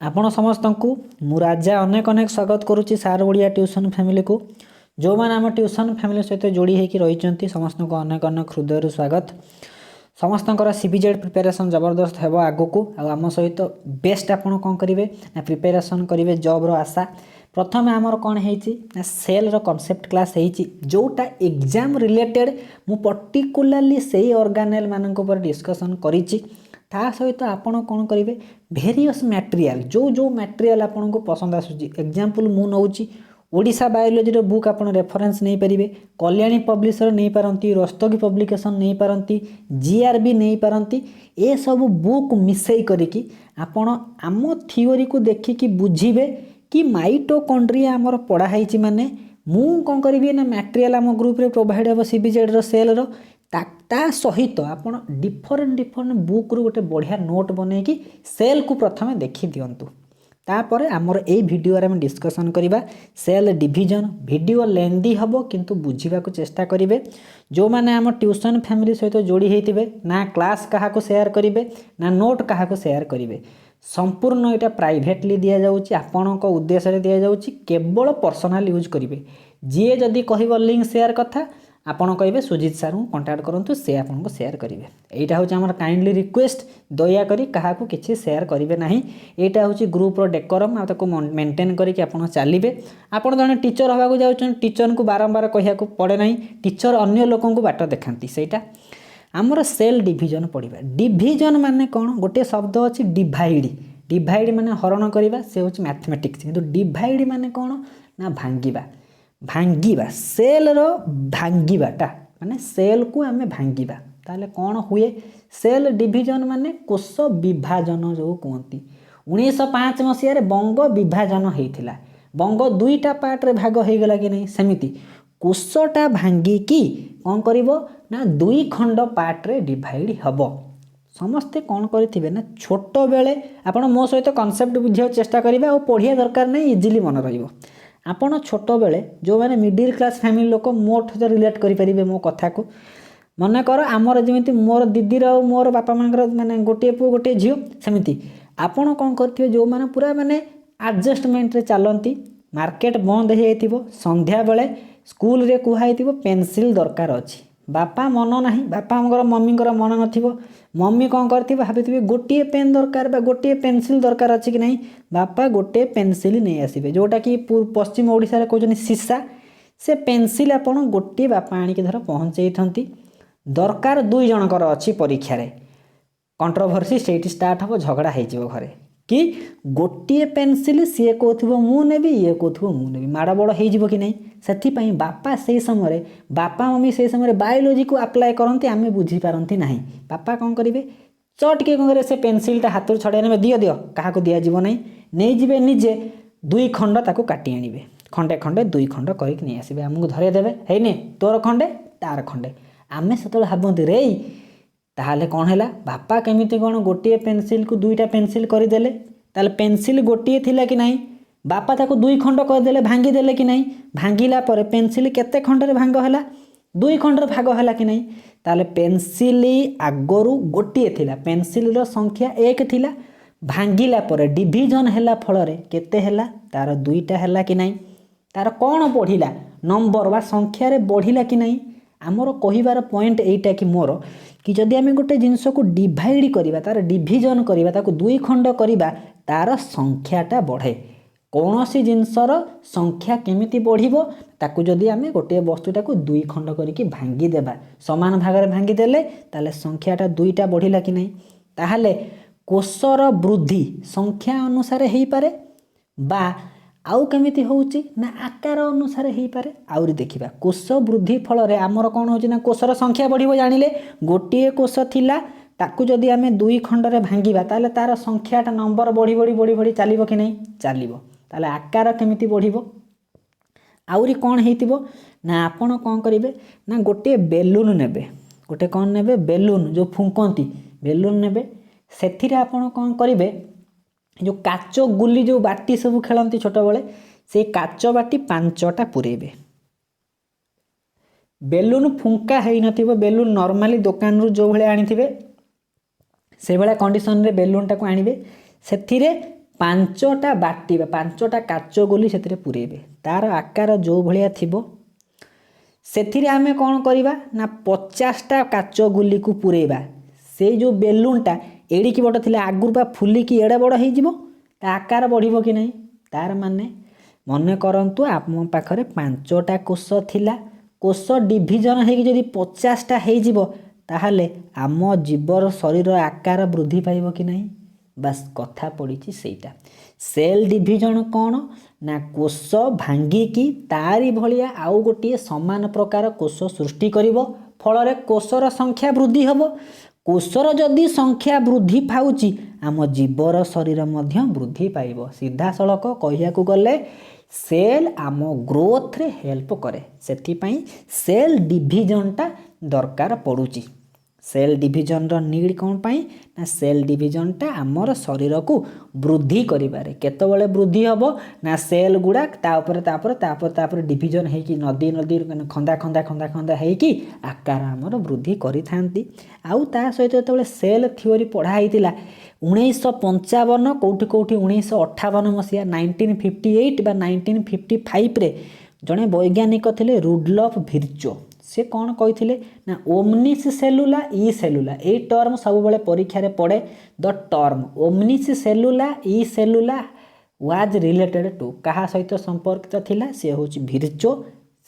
आपण समस्त को मु राजा अनेक अनेक स्वागत करुच्ची सार ओडिया ट्यूशन फैमिली को जो मैंने आम ट्यूशन फैमिली सहित जोड़ी होकर रही समस्त को अनेक अनेक हृदय स्वागत। समस्त सीबीजेड प्रिपेरेसन जबरदस्त है आग को आम सहित बेस्ट आपड़ कौन करेंगे ना प्रिपेरेसन करेंगे जॉब रो आशा। प्रथम आमर कौन है सेल रो कॉन्सेप्ट क्लास जोटा एग्जाम रिलेटेड मु पर्टिकुलाली से ऑर्गेनाइल मान डिस्कसन करी ता सहित आपण कौन करेंगे भेरियस मटेरियल जो मटेरियल आपन को पसंद आसूची एग्जांपल मु नौची ओडिशा बायोलॉजी रो बुक आपन रेफरेंस नहीं पारिबे कल्याणी पब्लिशर नहीं पारंती रस्तोगी पब्लिकेशन नहीं पारंती जीआरबी नहीं पारंती ए सब बुक मिसई करिकी आपन आम थियोरी को देखिकी बुझिबे कि माइटोकॉन्ड्रिया आमर पढ़ाई माने मु कौन करी ना मटेरियल आम ग्रुप रे प्रोवाइड हे सीबीजेड रो सेल रो ता सहित आपण डिफरेंट बुक रू गोटे बढ़िया नोट बनैकी सेल को प्रथम देखी दिंतु तापर आमर ए वीडियो रे हम डिस्कशन करिबा सेल डिवीजन वीडियो लेंदी हबो किंतु बुझीबा को चेष्टा करिवे जो माने आम ट्यूशन फैमिली सहित जोड़ी हेतिबे ना क्लास कहा को शेयर करिवे ना नोट कहा को शेयर करिवे संपूर्ण एटा प्राइवेटली दिया जाउची आपनक उद्देश्य रे दिया जाउची केवल पर्सनल यूज करिवे जे जदी कहिबो लिंक शेयर कथा आपन कहे सुजित सार को कंटाक्ट करूँ से आपको शेयर करेंगे यहाँ हूँ आम काइंडली रिक्वेस्ट दयाकोरी क्या किसी शेयर करेंगे ना यहाँ हूँ ग्रुप डेकोरम आपको मेंटेन करके आप चलिए आपड़ जड़े टीचर हवा जाऊँ टीचर को बारंबार कह पड़े ना टीचर अन्य लोक बाट देखती सेटा आमर सेल डिवीजन पढ़ा डिवीजन माने कौन गोटे शब्द अच्छी डिवाइड डिवाइड माने हरण करवा से हूँ मैथमेटिक्स किंतु डिवाइड माने कौन ना भांगा भांगा सेल रो भांगाटा माने सेल को आमे भांगा ताले कौन हुए सेल डिवीजन माने कोष विभाजन जो कहती 1905 मसीह बंग विभाजन होता बंग दुईटा पार्ट रे भाग हो गला कि नहीं सेमिति कोषटा भांगिकी कौन करिवो ना दुई खंड पार्ट रे डिवाइड हबो समस्ते कौन करेंगे ना छोट बेले आपण मो सहित कॉन्सेप्ट बुझा चेष्टा करेंगे और पढ़िया दरकार नहीं इजिली मन रहिबो आपण छोट बेले जो मैंने मिडिल क्लास फैमिली लोक मो रिलेट करेंगे मो कथा को मन कर आमर जमी मोर दीदीर मोर बापा माँ माने गोटे पुओ गोटे झील सेमती आपण कौन करेंगे जो मैंने पूरा माने एडजस्टमेंट रे चलती मार्केट बंद हो जाइथिबो संध्या बेले स्कूल रे कुहाई पेनसिल दरकार अच्छी बापा मन ना बापा मम्मी मन न मम्मी कौन करती भाभी गोटे पेन दरकार गोटे पेनसिल दरकार अच्छी कि नहीं बापा गोटे पेनसिल नहीं आसबे जोटा कि पश्चिम ओडिशा रे कहते सीसा से पेनसिल आप गोटे बापा आणिक धर पहुँचे दरकार दुई जनकर अच्छी परीक्षा रे कंट्रोभर्सी से स्टार्ट हम झगड़ा हो घरे कि गोटे पेनसिल सी कहूँ मु नेबी ये कहूँ मु नेबी माड़ बड़ हो कि नहीं से बापा से समय बापा मम्मी से समय बायोलोजी को अप्लाई करती आम बुझीपारती ना बापा कौन करेंगे चट के कौन करेंगे से पेनसिलटा हाथ छड़े ने दियो दियो क्या दिज्व ना नहीं जीवे निजे दुई खंड ताको काटी आणवे खंडे खंडे दुई खंड करके नहीं आसबे आमको धरेदेवे है तोर खंडे तार खंडे आमे से भावती रे ताहले कौन है बापा केमिति कौन गोटे पेनसिल को दुईटा पेनसिल करदेले ताले पेनसिल गोटे थिला कि नहीं बापा ताको दुई खंड करदेले भांगीदेले कि नहीं भांगिला पर पेनसिल केते खंडरे भांग है दुई खंडर भाग है कि नहीं ताले पेनसिल आगरू गोटे थिला पेनसिल रो संख्या 1 थिला भांगिला पर डिवीजन हैला फल केते हैला तार दुईटा हैला कि नहीं तार कौन बढ़िला नंबर वा संख्या रे बढ़िला कि नहीं आमर कहिबार पॉइंट एटा कि मोर कि जदि आम गोटे जिनस को डिवाइड करवा तार डिवीजन करवा ताको दुई खंड करवा तार संख्याटा बढ़े कौन सी जिनसर संख्या केमिति बढ़िबो ताको जदि आम गोटे वस्तुटा को दुई खंड करके भांगी देबा समान भाग में भांगी देले ताले संख्याटा दुईटा बढ़िला कि नहीं ताहले कोषर वृद्धि संख्या अनुसार हो पारे बा आउ केमिति होउची ना आकार अनुसार हो पारे आउरी देखिबा कोष वृद्धि फल रे आमर कौन होची ना कोषर संख्या बढ़िबो जानिले गोटे कोष थिला ताकू जदि आमे दुई खंडरे भांगिबा ताले तार संख्याटा नंबर बढ़ी बढ़ी बढ़ी बढ़ी चलिबो कि नहीं चलिबो ताले आकार केमिति बढ़िबो आउरी कौन हेतिबो ना आपण कौन करिवे ना गोटे बेलून नेबे गोटे कौन नेबे बेलून जो फुंकंती बेलून नेबे सेथिरे आपण कौन करिवे जो काच गुली जो बाटी सब खेलती छोट बेले से काच बाटी 5टा पुरेबे बेलून फुंका है नथिबो बेलून नॉर्मली दुकान रु जो भले आनी से भाया कंडीशन रे बेलूनटा को आनिबे सेथिरे ପାଞ୍ଚଟା ବାଟି ବା ପାଞ୍ଚଟା କାଚ ଗୋଲି ସେଥିରେ ପୁରେଇବେ। ତାର ଆକାର ଯେଉଁ ଭଳିଆ ଥିବ ସେଥିରେ ଆମେ କ'ଣ କରିବା ନା 50ଟା କାଚ ଗୁଲିକୁ ପୁରେଇବା। ସେଇ ଯେଉଁ ବେଲୁନଟା ଏଡ଼ିକି ବଡ଼ ଥିଲା ଆଗରୁ ବା ଫୁଲିକି ଏଡ଼େ ବଡ଼ ହେଇଯିବ, ତା ଆକାର ବଢ଼ିବ କି ନାହିଁ। ତାର ମାନେ ମନେ କରନ୍ତୁ ଆମ ପାଖରେ 5ଟା କୋଷ ଥିଲା, କୋଷ ଡିଭିଜନ ହେଇକି ଯଦି 50ଟା ହେଇଯିବ ତାହେଲେ ଆମ ଜୀବର ଶରୀର ଆକାର ବୃଦ୍ଧି ପାଇବ କି ନାହିଁ। ବାସ୍ କଥା ପଡ଼ିଛି ସେଇଟା। ସେଲ୍ ଡିଭିଜନ କ'ଣ ନା କୋଷ ଭାଙ୍ଗିକି ତାରି ଭଳିଆ ଆଉ ଗୋଟିଏ ସମାନ ପ୍ରକାର କୋଷ ସୃଷ୍ଟି କରିବ, ଫଳରେ କୋଷର ସଂଖ୍ୟା ବୃଦ୍ଧି ହେବ। କୋଷର ଯଦି ସଂଖ୍ୟା ବୃଦ୍ଧି ପାଉଛି ଆମ ଜୀବର ଶରୀର ମଧ୍ୟ ବୃଦ୍ଧି ପାଇବ। ସିଧାସଳଖ କହିବାକୁ ଗଲେ ସେଲ୍ ଆମ ଗ୍ରୋଥରେ ହେଲ୍ପ କରେ। ସେଥିପାଇଁ ସେଲ୍ ଡିଭିଜନଟା ଦରକାର ପଡ଼ୁଛି। ସେଲ୍ ଡିଭିଜନର ନିଡ୍ କ'ଣ ପାଇଁ ନା ସେଲ୍ ଡିଭିଜନଟା ଆମର ଶରୀରକୁ ବୃଦ୍ଧି କରିବାରେ। କେତେବେଳେ ବୃଦ୍ଧି ହେବ ନା ସେଲ୍ ଗୁଡ଼ା ତାପରେ ଡିଭିଜନ ହେଇକି ନଦୀ ଖନ୍ଦା ହେଇକି ଆକାର ଆମର ବୃଦ୍ଧି କରିଥାନ୍ତି। ଆଉ ତା ସହିତ ଯେତେବେଳେ ସେଲ୍ ଥିଓରି ପଢ଼ା ହେଇଥିଲା 1955 କେଉଁଠି 1958 ମସିହା 1958 ବା 1955ରେ ଜଣେ ବୈଜ୍ଞାନିକ ଥିଲେ ରୁଡଲଫ ଭିର୍ଚୋ। ସେ କ'ଣ କହିଥିଲେ ନା ଓମନିସ୍ ସେଲୁଲା ଇ ସେଲୁଲା, ଏଇ ଟର୍ମ ସବୁବେଳେ ପରୀକ୍ଷାରେ ପଡ଼େ। ଦ ଟର୍ମ ଓମନିସ୍ ସେଲୁଲା ଇ ସେଲୁଲା ୱାଜ୍ ରିଲେଟେଡ୍ ଟୁ, କାହା ସହିତ ସମ୍ପର୍କିତ ଥିଲା? ସେ ହେଉଛି ଭିର୍ଚୋ।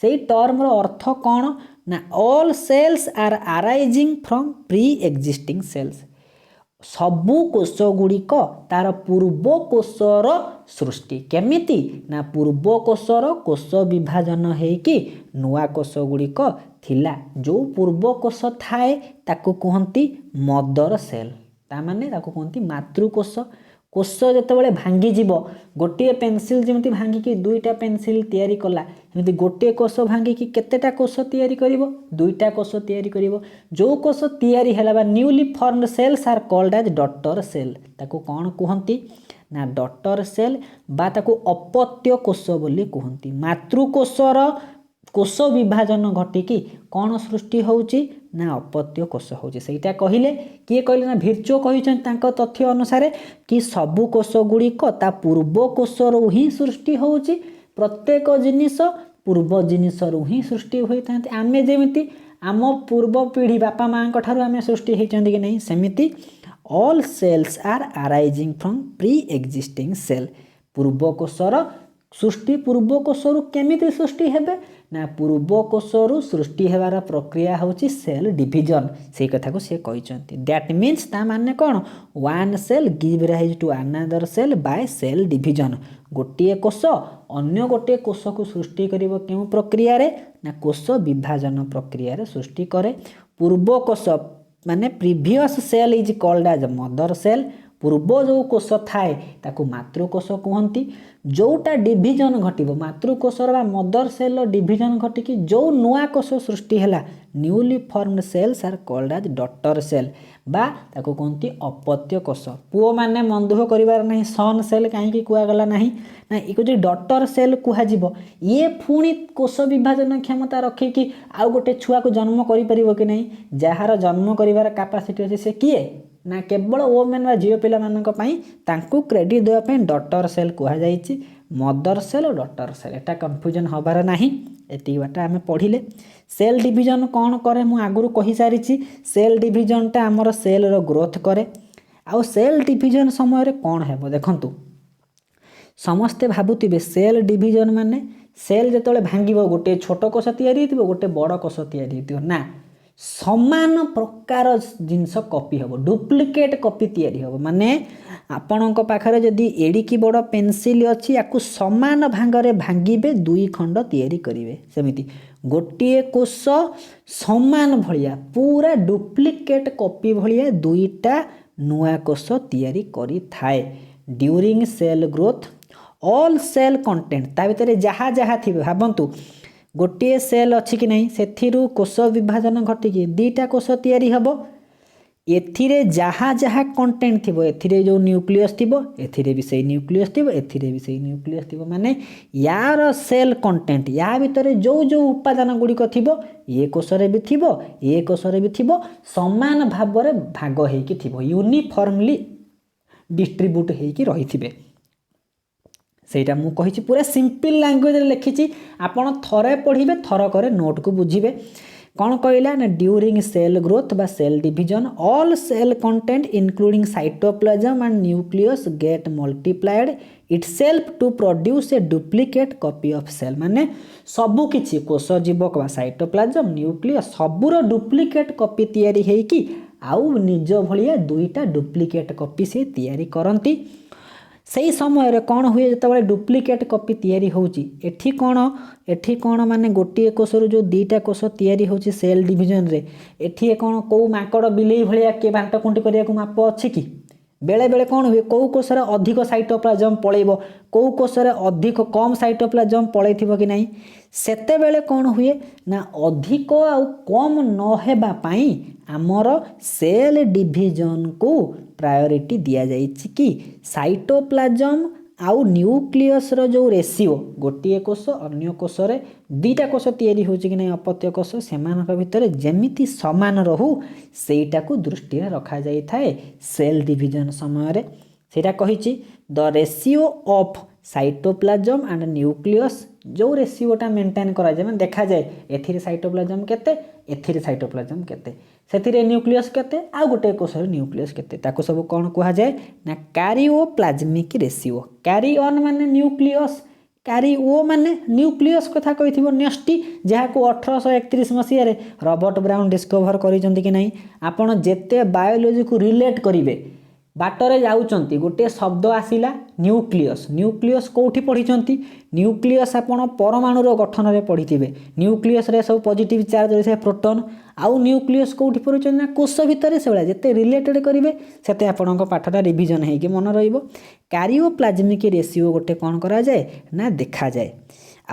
ସେଇ ଟର୍ମର ଅର୍ଥ କ'ଣ ନା all cells are arising from pre existing cells. ସବୁ କୋଷ ଗୁଡ଼ିକ ତାର ପୂର୍ବ କୋଷର ସୃଷ୍ଟି। କେମିତି ନା ପୂର୍ବ କୋଷର କୋଷ ବିଭାଜନ ହେଇକି ନୂଆ କୋଷ ଗୁଡ଼ିକ ଥିଲା। ଯେଉଁ ପୂର୍ବ କୋଷ ଥାଏ ତାକୁ କୁହନ୍ତି ମଦର ସେଲ୍, ତାମାନେ ତାକୁ କୁହନ୍ତି ମାତୃକୋଷ। କୋଷ ଯେତେବେଳେ ଭାଙ୍ଗିଯିବ, ଗୋଟିଏ ପେନସିଲ୍ ଯେମିତି ଭାଙ୍ଗିକି 2ଟା ପେନସିଲ୍ ତିଆରି କଲା, ସେମିତି ଗୋଟିଏ କୋଷ ଭାଙ୍ଗିକି କେତେଟା କୋଷ ତିଆରି କରିବ? 2ଟା କୋଷ ତିଆରି କରିବ। ଯେଉଁ କୋଷ ତିଆରି ହେଲା ବା newly formed cells are called as daughter cell. ତାକୁ କ'ଣ କୁହନ୍ତି ନା ଡଟର ସେଲ୍ ବା ତାକୁ ଅପତ୍ୟ କୋଷ ବୋଲି କୁହନ୍ତି। ମାତୃକୋଷର କୋଷ ବିଭାଜନ ଘଟିକି କ'ଣ ସୃଷ୍ଟି ହେଉଛି ନା ଅପତ୍ୟ କୋଷ ହେଉଛି। ସେଇଟା କହିଲେ କିଏ କହିଲେ ନା ଭିର୍ଚୋ କହିଛନ୍ତି। ତାଙ୍କ ତଥ୍ୟ ଅନୁସାରେ କି ସବୁ କୋଷ ଗୁଡ଼ିକ ତା ପୂର୍ବ କୋଷରୁ ହିଁ ସୃଷ୍ଟି ହେଉଛି। ପ୍ରତ୍ୟେକ ଜିନିଷ ପୂର୍ବ ଜିନିଷରୁ ହିଁ ସୃଷ୍ଟି ହୋଇଥାନ୍ତି। ଆମେ ଯେମିତି ଆମ ପୂର୍ବ ପିଢ଼ି ବାପା ମାଆଙ୍କ ଠାରୁ ଆମେ ସୃଷ୍ଟି ହେଇଛନ୍ତି କି ନାହିଁ, ସେମିତି all cells are arising from pre existing cell. ପୂର୍ବ କୋଷର ସୃଷ୍ଟି ପୂର୍ବ କୋଷରୁ କେମିତି ସୃଷ୍ଟି ହେବେ ନା ପୂର୍ବ କୋଷରୁ ସୃଷ୍ଟି ହେବାର ପ୍ରକ୍ରିୟା ହେଉଛି ସେଲ୍ ଡିଭିଜନ। ସେଇ କଥାକୁ ସେ କହିଛନ୍ତି। ଦ୍ୟାଟ୍ ମିନ୍ସ ତା ମାନେ କ'ଣ? One cell give rise to another cell by cell division. ଗୋଟିଏ କୋଷ ଅନ୍ୟ ଗୋଟିଏ କୋଷକୁ ସୃଷ୍ଟି କରିବ କେଉଁ ପ୍ରକ୍ରିୟାରେ ନା କୋଷ ବିଭାଜନ ପ୍ରକ୍ରିୟାରେ ସୃଷ୍ଟି କରେ। ପୂର୍ବ କୋଷ ମାନେ previous cell is called as mother cell. ପୂର୍ବ ଯେଉଁ କୋଷ ଥାଏ ତାକୁ ମାତୃକୋଷ କୁହନ୍ତି। ଯେଉଁଟା ଡିଭିଜନ ଘଟିବ ମାତୃକୋଷର ବା ମଦର ସେଲ୍ର ଡିଭିଜନ ଘଟିକି ଯେଉଁ ନୂଆ କୋଷ ସୃଷ୍ଟି ହେଲା newly formed cells are called as daughter cell ବା ତାକୁ କୁହନ୍ତି ଅପତ୍ୟ କୋଷ। ପୁଅମାନେ ମନ ଦୁଃଖ କରିବାର ନାହିଁ, ସନ୍ ସେଲ୍ କାହିଁକି କୁହାଗଲା ନାହିଁ ନା ୟାକୁ ଯଦି ଡଟର ସେଲ୍ କୁହାଯିବ, ଇଏ ପୁଣି କୋଷ ବିଭାଜନ କ୍ଷମତା ରଖିକି ଆଉ ଗୋଟେ ଛୁଆକୁ ଜନ୍ମ କରିପାରିବ କି ନାହିଁ? ଯାହାର ଜନ୍ମ କରିବାର କାପାସିଟି ଅଛି ସେ କିଏ ନା କେବଳ ଓମେନ୍ ବା ଝିଅ ପିଲାମାନଙ୍କ ପାଇଁ ତାଙ୍କୁ କ୍ରେଡ଼ିଟ୍ ଦେବା ପାଇଁ ଡଟର ସେଲ୍ କୁହାଯାଇଛି। ମଦର ସେଲ୍ ଓ ଡଟର ସେଲ୍, ଏଟା କନଫ୍ୟୁଜନ୍ ହେବାର ନାହିଁ। ଏତିକି ବାଟ ଆମେ ପଢ଼ିଲେ। ସେଲ୍ ଡିଭିଜନ କ'ଣ କରେ ମୁଁ ଆଗରୁ କହିସାରିଛି। ସେଲ୍ ଡିଭିଜନଟା ଆମର ସେଲ୍ର ଗ୍ରୋଥ୍ କରେ। ଆଉ ସେଲ୍ ଡିଭିଜନ ସମୟରେ କ'ଣ ହେବ ଦେଖନ୍ତୁ, ସମସ୍ତେ ଭାବୁଥିବେ ସେଲ୍ ଡିଭିଜନ ମାନେ ସେଲ୍ ଯେତେବେଳେ ଭାଙ୍ଗିବ ଗୋଟିଏ ଛୋଟ କୋଷ ତିଆରି ହେଇଥିବ, ଗୋଟେ ବଡ଼ କୋଷ ତିଆରି ହେଇଥିବ। ନା, ସମାନ ପ୍ରକାର ଜିନିଷ କପି ହେବ, ଡୁପ୍ଲିକେଟ୍ କପି ତିଆରି ହେବ। ମାନେ ଆପଣଙ୍କ ପାଖରେ ଯଦି ଏଡ଼ିକି ବଡ଼ ପେନସିଲ୍ ଅଛି, ୟାକୁ ସମାନ ଭାଗରେ ଭାଙ୍ଗିବେ 2 ଖଣ୍ଡ ତିଆରି କରିବେ। ସେମିତି ଗୋଟିଏ କୋଷ ସମାନ ଭଳିଆ ପୁରା ଡୁପ୍ଲିକେଟ୍ କପି ଭଳିଆ 2ଟା ନୂଆ କୋଷ ତିଆରି କରିଥାଏ। During cell growth all cell content, ତା ଭିତରେ ଯାହା ଯାହା ଥିବ, ଭାବନ୍ତୁ ଗୋଟିଏ ସେଲ୍ ଅଛି କି ନାହିଁ, ସେଥିରୁ କୋଷ ବିଭାଜନ ଘଟିକି 2ଟା କୋଷ ତିଆରି ହେବ। ଏଥିରେ ଯାହା ଯାହା କଣ୍ଟେଣ୍ଟ ଥିବ, ଏଥିରେ ଯେଉଁ ନ୍ୟୁକ୍ଲିୟସ୍ ଥିବ ଏଥିରେ ବି ସେଇ ନ୍ୟୁକ୍ଲିୟସ୍ ଥିବ, ଏଥିରେ ବି ସେଇ ନ୍ୟୁକ୍ଲିୟସ୍ ଥିବ। ମାନେ ୟାର ସେଲ୍ କଣ୍ଟେଣ୍ଟ, ୟା ଭିତରେ ଯେଉଁ ଯେଉଁ ଉପାଦାନ ଗୁଡ଼ିକ ଥିବ ଏ କୋଷରେ ବି ଥିବ, ଏ କୋଷରେ ବି ଥିବ, ସମାନ ଭାବରେ ଭାଗ ହେଇକି ଥିବ, ୟୁନିଫର୍ମଲି ଡିଷ୍ଟ୍ରିବ୍ୟୁଟ୍ ହେଇକି ରହିଥିବେ। ସେଇଟା ମୁଁ କହିଛି ପୁରା ସିମ୍ପଲ୍ ଲାଙ୍ଗୁଏଜରେ ଲେଖିଛି। ଆପଣ ଥରେ ପଢ଼ିବେ ଥରକରେ ନୋଟ୍କୁ ବୁଝିବେ। କ'ଣ କହିଲା ନା ଡ୍ୟୁରିଂ ସେଲ୍ ଗ୍ରୋଥ୍ ବା cell division all cell content including cytoplasm and nucleus get multiplied itself to produce a duplicate copy of cell. ମାନେ ସବୁକିଛି କୋଷ ଜୀବକ ବା ସାଇଟୋପ୍ଲାଜମ୍ ନ୍ୟୁକ୍ଲିୟସ୍ ସବୁର ଡୁପ୍ଲିକେଟ୍ କପି ତିଆରି ହେଇକି ଆଉ ନିଜ ଭଳିଆ ଦୁଇଟା ଡୁପ୍ଲିକେଟ୍ କପି ସେ ତିଆରି କରନ୍ତି। ସେହି ସମୟରେ କ'ଣ ହୁଏ ଯେତେବେଳେ ଡୁପ୍ଲିକେଟ୍ କପି ତିଆରି ହେଉଛି ଏଠି କ'ଣ ମାନେ ଗୋଟିଏ କୋଷରୁ ଯେଉଁ ଦୁଇଟା କୋଷ ତିଆରି ହେଉଛି ସେଲ୍ ଡିଭିଜନ୍ରେ ଏଠି କ'ଣ କେଉଁ ମାଙ୍କଡ଼ ବିଲେଇ ଭଳିଆ କିଏ ବାଣ୍ଟକୁଣ୍ଟି କରିବାକୁ ମାପ ଅଛି କି? ବେଳେବେଳେ କ'ଣ ହୁଏ କେଉଁ କୋଷରେ ଅଧିକ ସାଇଟୋପ୍ଲାଜମ୍ ପଳେଇବ କେଉଁ କୋଷରେ ଅଧିକ କମ୍ ସାଇଟୋପ୍ଲାଜମ୍ ପଳେଇଥିବ କି ନାହିଁ। ସେତେବେଳେ କ'ଣ ହୁଏ ନା ଅଧିକ ଆଉ କମ୍ ନ ହେବା ପାଇଁ ଆମର ସେଲ୍ ଡିଭିଜନ୍କୁ ପ୍ରାୟୋରିଟି ଦିଆଯାଇଛି କି ସାଇଟୋପ୍ଲାଜମ୍ ଆଉ ନ୍ୟୁକ୍ଲିୟସ୍ର ଯେଉଁ ରେସିଓ ଗୋଟିଏ କୋଷ ଅନ୍ୟ କୋଷରେ ଦୁଇଟା କୋଷ ତିଆରି ହେଉଛି କି ନାହିଁ ଅପତ୍ୟ କୋଷ ସେମାନଙ୍କ ଭିତରେ ଯେମିତି ସମାନ ରହୁ ସେଇଟାକୁ ଦୃଷ୍ଟିରେ ରଖାଯାଇଥାଏ ସେଲ୍ ଡିଭିଜନ୍ ସମୟରେ। ସେଇଟା କହିଛି the ratio of cytoplasm and nucleus ଯେଉଁ ରେସିଓଟା ମେଣ୍ଟେନ୍ କରାଯାଏ ମାନେ ଦେଖାଯାଏ ଏଥିରେ ସାଇଟୋପ୍ଲାଜମ୍ କେତେ ଏଥିରେ ସାଇଟୋପ୍ଲାଜମ୍ କେତେ ସେଥିରେ ନ୍ୟୁକ୍ଲିୟସ୍ କେତେ ଆଉ ଗୋଟିଏ କୋଷରେ ନ୍ୟୁକ୍ଲିୟସ୍ କେତେ ତାକୁ ସବୁ କ'ଣ କୁହାଯାଏ ନା କ୍ୟାରିଓପ୍ଲାଜମିକ୍ ରେସିଓ। କ୍ୟାରି ଅନ୍ ମାନେ ନ୍ୟୁକ୍ଲିୟସ୍ କ୍ୟାରିଓ ମାନେ ନ୍ୟୁକ୍ଲିୟସ୍ କଥା କହିଥିବ ନ୍ୟଷ୍ଟି ଯାହାକୁ 1831 ମସିହାରେ ରବର୍ଟ ବ୍ରାଉନ୍ ଡିସ୍କଭର କରିଛନ୍ତି କି ନାହିଁ। ଆପଣ ଯେତେ ବାୟୋଲୋଜିକୁ ରିଲେଟ୍ କରିବେ ବାଟରେ ଯାଉଛନ୍ତି ଗୋଟିଏ ଶବ୍ଦ ଆସିଲା ନ୍ୟୁକ୍ଲିୟସ୍ କେଉଁଠି ପଢ଼ିଛନ୍ତି ନ୍ୟୁକ୍ଲିୟସ୍ ଆପଣ ପରମାଣୁର ଗଠନରେ ପଢ଼ିଥିବେ ନ୍ୟୁକ୍ଲିୟସ୍ରେ ସବୁ ପଜିଟିଭ୍ ଚାର୍ଜ ରହିଥାଏ ପ୍ରୋଟନ୍ ଆଉ ନ୍ୟୁକ୍ଲିୟସ୍ କେଉଁଠି ପଢ଼ୁଛନ୍ତି ନା କୋଷ ଭିତରେ ସେଭଳିଆ ଯେତେ ରିଲେଟେଡ୍ କରିବେ ସେତେ ଆପଣଙ୍କ ପାଠଟା ରିଭିଜନ୍ ହେଇକି ମନେ ରହିବ। କ୍ୟାରିଓପ୍ଲାଜମିକ୍ ରେସିଓ ଗୋଟେ କ'ଣ କରାଯାଏ ନା ଦେଖାଯାଏ।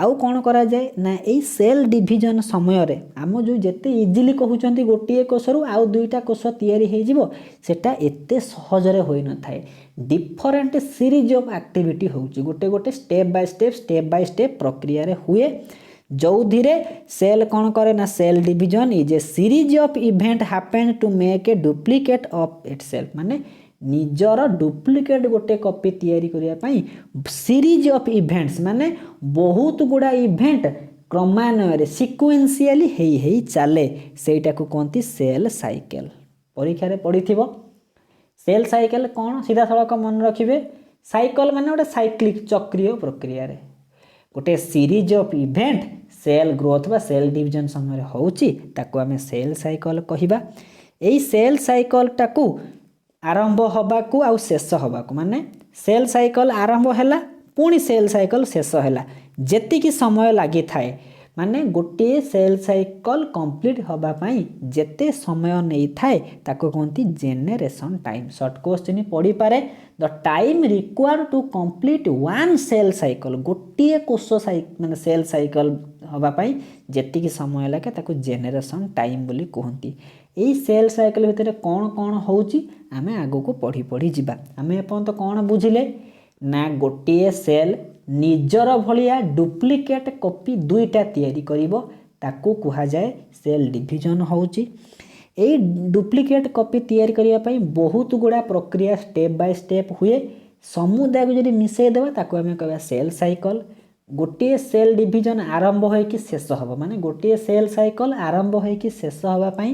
ଆଉ କ'ଣ କରାଯାଏ ନା ଏଇ ସେଲ୍ ଡିଭିଜନ୍ ସମୟରେ ଆମ ଯେଉଁ ଯେତେ ଇଜିଲି କହୁଛନ୍ତି ଗୋଟିଏ କୋଷରୁ ଆଉ ଦୁଇଟା କୋଷ ତିଆରି ହେଇଯିବ ସେଟା ଏତେ ସହଜରେ ହୋଇନଥାଏ। ଡିଫରେଣ୍ଟ ସିରିଜ୍ ଅଫ୍ ଆକ୍ଟିଭିଟି ହେଉଛି ଗୋଟେ ଷ୍ଟେପ୍ ବାଇ ଷ୍ଟେପ୍ ପ୍ରକ୍ରିୟାରେ ହୁଏ ଯେଉଁଥିରେ ସେଲ୍ କ'ଣ କରେ ନା cell division is a series of event happen to make a duplicate of itself. ମାନେ ନିଜର ଡୁପ୍ଲିକେଟ୍ ଗୋଟେ କପି ତିଆରି କରିବା ପାଇଁ ସିରିଜ୍ ଅଫ୍ ଇଭେଣ୍ଟସ୍ ମାନେ ବହୁତ ଗୁଡ଼ା ଇଭେଣ୍ଟ କ୍ରମାନ୍ୱୟରେ ସିକ୍ୱେନ୍ସିଆଲି ହେଇ ଚାଲେ ସେଇଟାକୁ କୁହନ୍ତି ସେଲ୍ ସାଇକେଲ୍। ପରୀକ୍ଷାରେ ପଡ଼ିଥିବ ସେଲ୍ ସାଇକେଲ୍ କ'ଣ ସିଧାସଳଖ ମନେ ରଖିବେ ସାଇକେଲ୍ ମାନେ ଗୋଟେ ସାଇକ୍ଲିକ୍ ଚକ୍ରୀୟ ପ୍ରକ୍ରିୟାରେ ଗୋଟେ series of event cell growth ବା ସେଲ୍ ଡିଭିଜନ୍ ସମୟରେ ହେଉଛି ତାକୁ ଆମେ ସେଲ୍ ସାଇକେଲ୍ କହିବା। ଏଇ ସେଲ୍ ସାଇକେଲ୍ଟାକୁ ଆରମ୍ଭ ହେବାକୁ ଆଉ ଶେଷ ହେବାକୁ ମାନେ ସେଲ୍ ସାଇକେଲ୍ ଆରମ୍ଭ ହେଲା ପୁଣି ସେଲ୍ ସାଇକେଲ୍ ଶେଷ ହେଲା ଯେତିକି ସମୟ ଲାଗିଥାଏ ମାନେ ଗୋଟିଏ ସେଲ୍ ସାଇକେଲ୍ କମ୍ପ୍ଲିଟ୍ ହେବା ପାଇଁ ଯେତେ ସମୟ ନେଇଥାଏ ତାକୁ କୁହନ୍ତି ଜେନେରେସନ୍ ଟାଇମ୍। ସର୍ଟ କୋଶ୍ଚିନ୍ ପଡ଼ିପାରେ the time required to complete one cell cycle ଗୋଟିଏ କୋଷ ମାନେ ସେଲ୍ ସାଇକେଲ୍ ହେବା ପାଇଁ ଯେତିକି ସମୟ ଲାଗେ ତାକୁ ଜେନେରେସନ୍ ଟାଇମ୍ ବୋଲି କୁହନ୍ତି। ଏଇ ସେଲ୍ ସାଇକେଲ୍ ଭିତରେ କ'ଣ ହେଉଛି ଆମେ ଆଗକୁ ପଢ଼ି ଯିବା। ଆମେ ଏପର୍ଯ୍ୟନ୍ତ କ'ଣ ବୁଝିଲେ ନା ଗୋଟିଏ ସେଲ୍ ନିଜର ଭଳିଆ ଡୁପ୍ଲିକେଟ୍ କପି ଦୁଇଟା ତିଆରି କରିବ ତାକୁ କୁହାଯାଏ ସେଲ୍ ଡିଭିଜନ୍ ହେଉଛି। ଏଇ ଡୁପ୍ଲିକେଟ୍ କପି ତିଆରି କରିବା ପାଇଁ ବହୁତ ଗୁଡ଼ା ପ୍ରକ୍ରିୟା ଷ୍ଟେପ୍ ବାଇ ଷ୍ଟେପ୍ ହୁଏ ସମୁଦାୟକୁ ଯଦି ମିଶାଇ ଦେବା ତାକୁ ଆମେ କହିବା ସେଲ୍ ସାଇକେଲ୍। ଗୋଟିଏ ସେଲ୍ ଡିଭିଜନ୍ ଆରମ୍ଭ ହୋଇକି ଶେଷ ହେବ ମାନେ ଗୋଟିଏ ସେଲ୍ ସାଇକେଲ୍ ଆରମ୍ଭ ହୋଇକି ଶେଷ ହେବା ପାଇଁ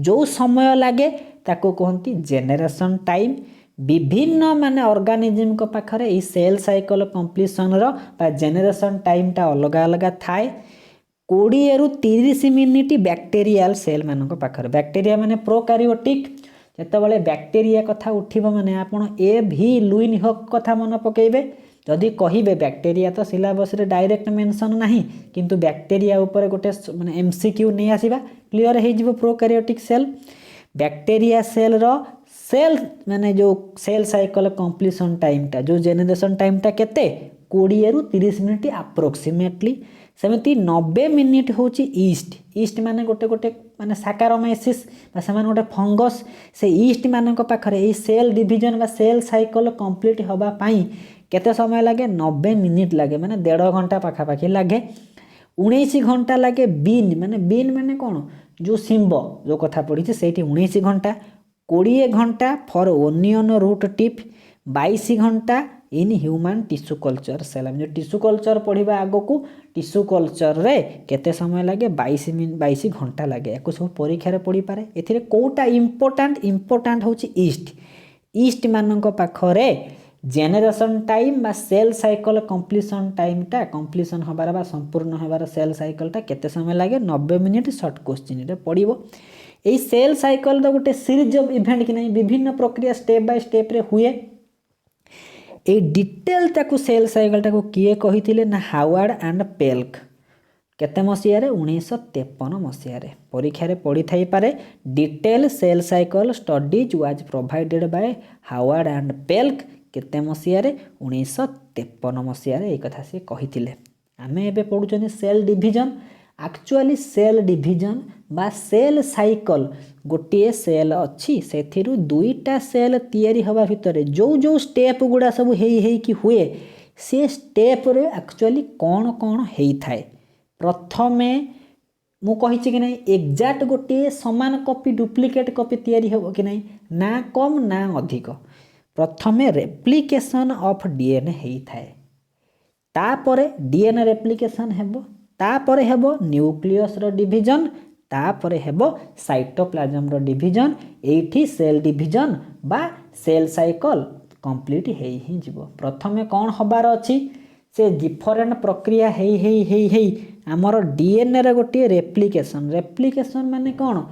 ଯେଉଁ ସମୟ ଲାଗେ ତାକୁ କୁହନ୍ତି ଜେନେରେସନ୍ ଟାଇମ୍। ବିଭିନ୍ନ ମାନେ ଅର୍ଗାନିଜିମ୍ଙ୍କ ପାଖରେ ଏଇ ସେଲ୍ ସାଇକେଲ୍ କମ୍ପ୍ଲିସନ୍ର ବା ଜେନେରେସନ୍ ଟାଇମ୍ଟା ଅଲଗା ଥାଏ। 20ରୁ 30 ମିନିଟ୍ ବ୍ୟାକ୍ଟେରିଆଲ୍ ସେଲ୍ ମାନଙ୍କ ପାଖରେ ବ୍ୟାକ୍ଟେରିଆ ମାନେ ପ୍ରୋକାରିଓଟିକ୍ ଯେତେବେଳେ ବ୍ୟାକ୍ଟେରିଆ କଥା ଉଠିବ ମାନେ ଆପଣ A.V. ଲୁଇନ୍ ହକ୍ କଥା ମନେ ପକାଇବେ। ଯଦି କହିବେ ବ୍ୟାକ୍ଟେରିଆ ତ ସିଲାବସ୍ରେ ଡାଇରେକ୍ଟ ମେନସନ୍ ନାହିଁ କିନ୍ତୁ ବ୍ୟାକ୍ଟେରିଆ ଉପରେ ଗୋଟେ ମାନେ MCQ ନେଇ ଆସିବା କ୍ଲିଅର୍ ହେଇଯିବ ପ୍ରୋକାରିଓଟିକ୍ ସେଲ୍। ବ୍ୟାକ୍ଟେରିଆ ସେଲ୍ର ସେଲ୍ ମାନେ ଯେଉଁ ସେଲ୍ ସାଇକେଲ୍ କମ୍ପ୍ଲିସନ୍ ଟାଇମ୍ଟା ଯେଉଁ ଜେନେରେସନ୍ ଟାଇମ୍ଟା କେତେ 20ରୁ 30 ମିନିଟ୍ ଆପ୍ରୋକ୍ସିମେଟଲି। ସେମିତି 90 ମିନିଟ୍ ହେଉଛି ଇଷ୍ଟ ମାନେ ଗୋଟେ ମାନେ ସାକାରୋମାଇସିସ୍ ବା ସେମାନେ ଗୋଟେ ଫଙ୍ଗସ୍ ସେ ଇଷ୍ଟ ମାନଙ୍କ ପାଖରେ ଏଇ ସେଲ୍ ଡିଭିଜନ୍ ବା ସେଲ୍ ସାଇକେଲ୍ କମ୍ପ୍ଲିଟ୍ ହେବା ପାଇଁ କେତେ ସମୟ ଲାଗେ 90 ମିନିଟ୍ ଲାଗେ ମାନେ 1.5 ଘଣ୍ଟା ପାଖାପାଖି ଲାଗେ। 19 ଘଣ୍ଟା ଲାଗେ ବିନ୍ ମାନେ କ'ଣ ଯେଉଁ ଶିମ୍ବ ଯେଉଁ କଥା ପଢ଼ିଛି ସେଇଠି 19 ଘଣ୍ଟା। 20 ଘଣ୍ଟା ଫର୍ ଓନିଅନ୍ ରୁଟ୍ ଟିପ୍ 22 ଘଣ୍ଟା in human tissue culture cell जो टिश्यू कल्चर पढ़ा आग को टिश्यू कल्चर रे केते समय लगे 22 घंटा लगे या सब परीक्षा पड़ी पारे ए कौटा इंपोर्टाट हूँ ईस्ट मान पाखरे जेनेरेशन टाइम बा सेल साइकिल कंप्लीशन टाइमटा कंप्लीशन हबार बा संपूर्ण हबार सेल साइकिलटा केते समय लगे 90 मिनिट शॉर्ट क्वेश्चन रे पड़िबो एई सेल साइकिल रो गोटे सीरीज ऑफ इवेंट कि नहीं विभिन्न प्रक्रिया स्टेप बाय स्टेप रे हुए ए डिटेल ताकू सेल साइकिल टाकू किए कहिथिले ना हावार्ड एंड पेल्क केते मसिया रे 1953 मसिया रे परीक्षा रे पड़ी थाई पारे detail cell cycle studies was provided by Howard and Pelc केते मसिया रे 1953 मसिया रे ए कथा से कहिथिले आमे एबे पढुचनी cell division actually cell division बा सेल साइकिल गोटे सेल अच्छी सेथिरु दुईटा सेल तैयारी हवा भितर जो जो स्टेप गुड़ा सब हेई कि हुए से स्टेप रे एक्चुअली कौन कौन हेई थाए प्रथमे मु कहि कि नहीं एग्जैक्ट गोटे समान कॉपी डुप्लिकेट कॉपी तैयारी हो कि नहीं ना कम ना अधिक प्रथमे रेप्लिकेशन ऑफ डीएनए हेई थाए तापरे डीएनए रेप्लिकेशन हेबो तापरे हेबो न्यूक्लियस रो डिवीजन तापरे हेबो साइटोप्लाज्म रो डिवीजन एठी सेल डिवीजन बा सेल साइकिल कंप्लीट हेई ही जिवो प्रथमे कोन हबार अछि से डिफरेंट प्रक्रिया हेई हमर डीएनए रे गोटे रेप्लिकेशन माने कोन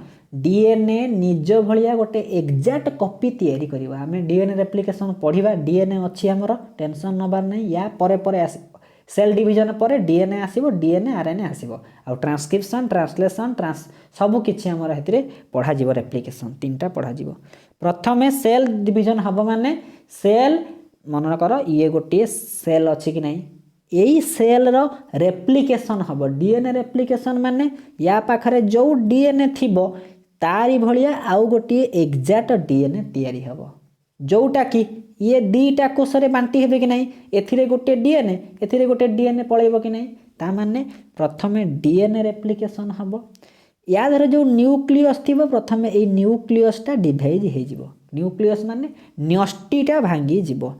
डीएनए निज भलिया गोटे एग्जैक्ट कॉपी तैयारी करबा हमें डीएनए रेप्लिकेशन पढ़िबा डीएनए अछि हमर टेंशन नबार नै या परे परे सेल डिवीजन पर डीएनए आसीबो डीएनए आरएनए आसीबो आ ट्रांसक्रिप्शन ट्रांसलेशन सब किछि हमर हेतरे पढ़ा जिवो रेप्लिकेशन तीनटा पढ़ा जिवो प्रथमे सेल डिवीजन हबो माने सेल मन कर ये गोटे सेल अछि कि नहीं एई सेल रो रेप्लिकेशन हबो डीएनए रेप्लिकेशन माने या पाखरे जो डीएनए थिबो तारी भलिया आउ गोटे एग्जैक्ट डीएनए तैयारी हबो जोटा कि ये दीटा कोषरे बांटी हेबे कि नहीं एथिरे गोटे डीएनए पळेबो कि नहीं ता माने प्रथमे डीएनए रेप्लिकेशन हबो या धर जो न्यूक्लियस थिबो प्रथमे ए न्यूक्लियसटा डिवाइड हे जिवो न्यूक्लियस माने न्यष्टिटा भांगी जिवो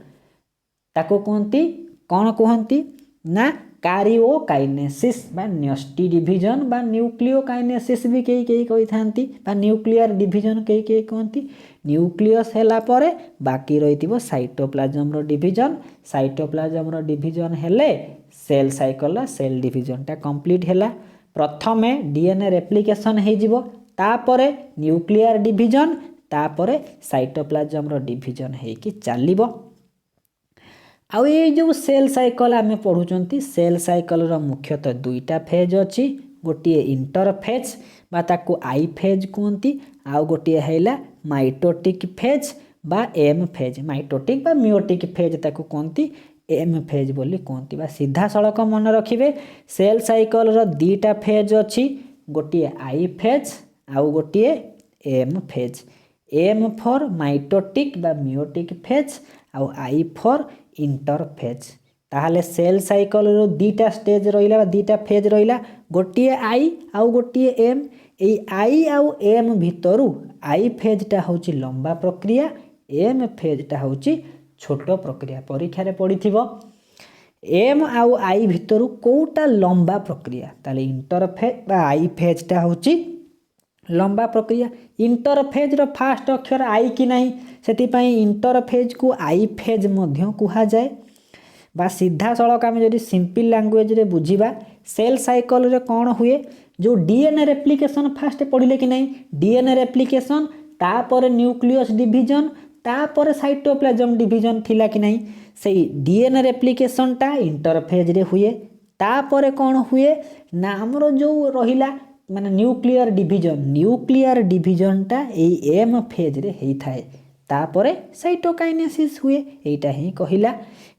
ताको कहंती कोन कहंती ना कारियोकाइनेसिस बा न्यष्टि डिवीजन बा न्यूक्लियोकाइनेसिस भी कई कही थांती बा न्यूक्लियर डिवीजन कई कहंती न्यूक्लियस हैला परे बाकी रहितिबो साइटोप्लाज्म रो डिवीजन हेले सेल साइकिल सेल डिवीजन टा कंप्लीट हैला प्रथमे डीएनए रेप्लिकेशन हे जिवो तापरे न्यूक्लियर डिवीजन तापरे साइटोप्लाज्म रो डिवीजन हे कि चालिबो आउ ये जो सेल साइकिल आमे पढुचंती सेल साइकिल रो मुख्यतः दुईटा फेज अछि गोटिए इंटरफेज बा ताको आई फेज कहंती आउ गोटिए हैला माइटोटिक फेज बा एम फेज माइटोटिक बा मियोटिक फेज ताको कहंती एम फेज बोली कहंती बा सीधा सड़क मन रखिबे सेल साइकिल रो दुईटा फेज अछि गोटिए आई फेज आउ गोटिए M phase M for mitotic बा मियोटिक फेज आउ आई फॉर इंटरफेज ताहले सेल साइकिल रो दीटा स्टेज रहिला बा दीटा फेज रहिला गोटिए आई आउ गोटिए एम ए आई आउ एम भितरु आई फेजटा होची लंबा प्रक्रिया एम फेजटा होची छोट प्रक्रिया परीक्षा रे पड़िथिबो एम आउ आई भितरु कोटा लंबा प्रक्रिया ताले इंटरफेज बा आई फेजटा होची लंबा प्रक्रिया इंटरफेज रो फास्ट अक्षर आई कि नहीं सेति पई इंटरफेज को आई फेज मध्य कुहा जाए बा सीधा सड़क आम जदि सिंपल लैंग्वेज रे बुझिबा सेल साइकिल रे कौन हुए जो डीएनए रेप्लिकेशन फास्ट पढ़िले कि नहीं डीएनए रेप्लिकेशन तापर न्यूक्लियस डिवीजन तापर साइटोप्लाज्म डिवीजन थिला कि नहीं से डीएनए रेप्लिकेशन टा इंटरफेज रे हुए तापर कौन हुए ना हमरो जो रहिला माने न्यूक्लियर डिवीजन टा ए एम फेज रे हेई थाए तापरे साइटोकाइनेसिस हुए एटा ही कहिला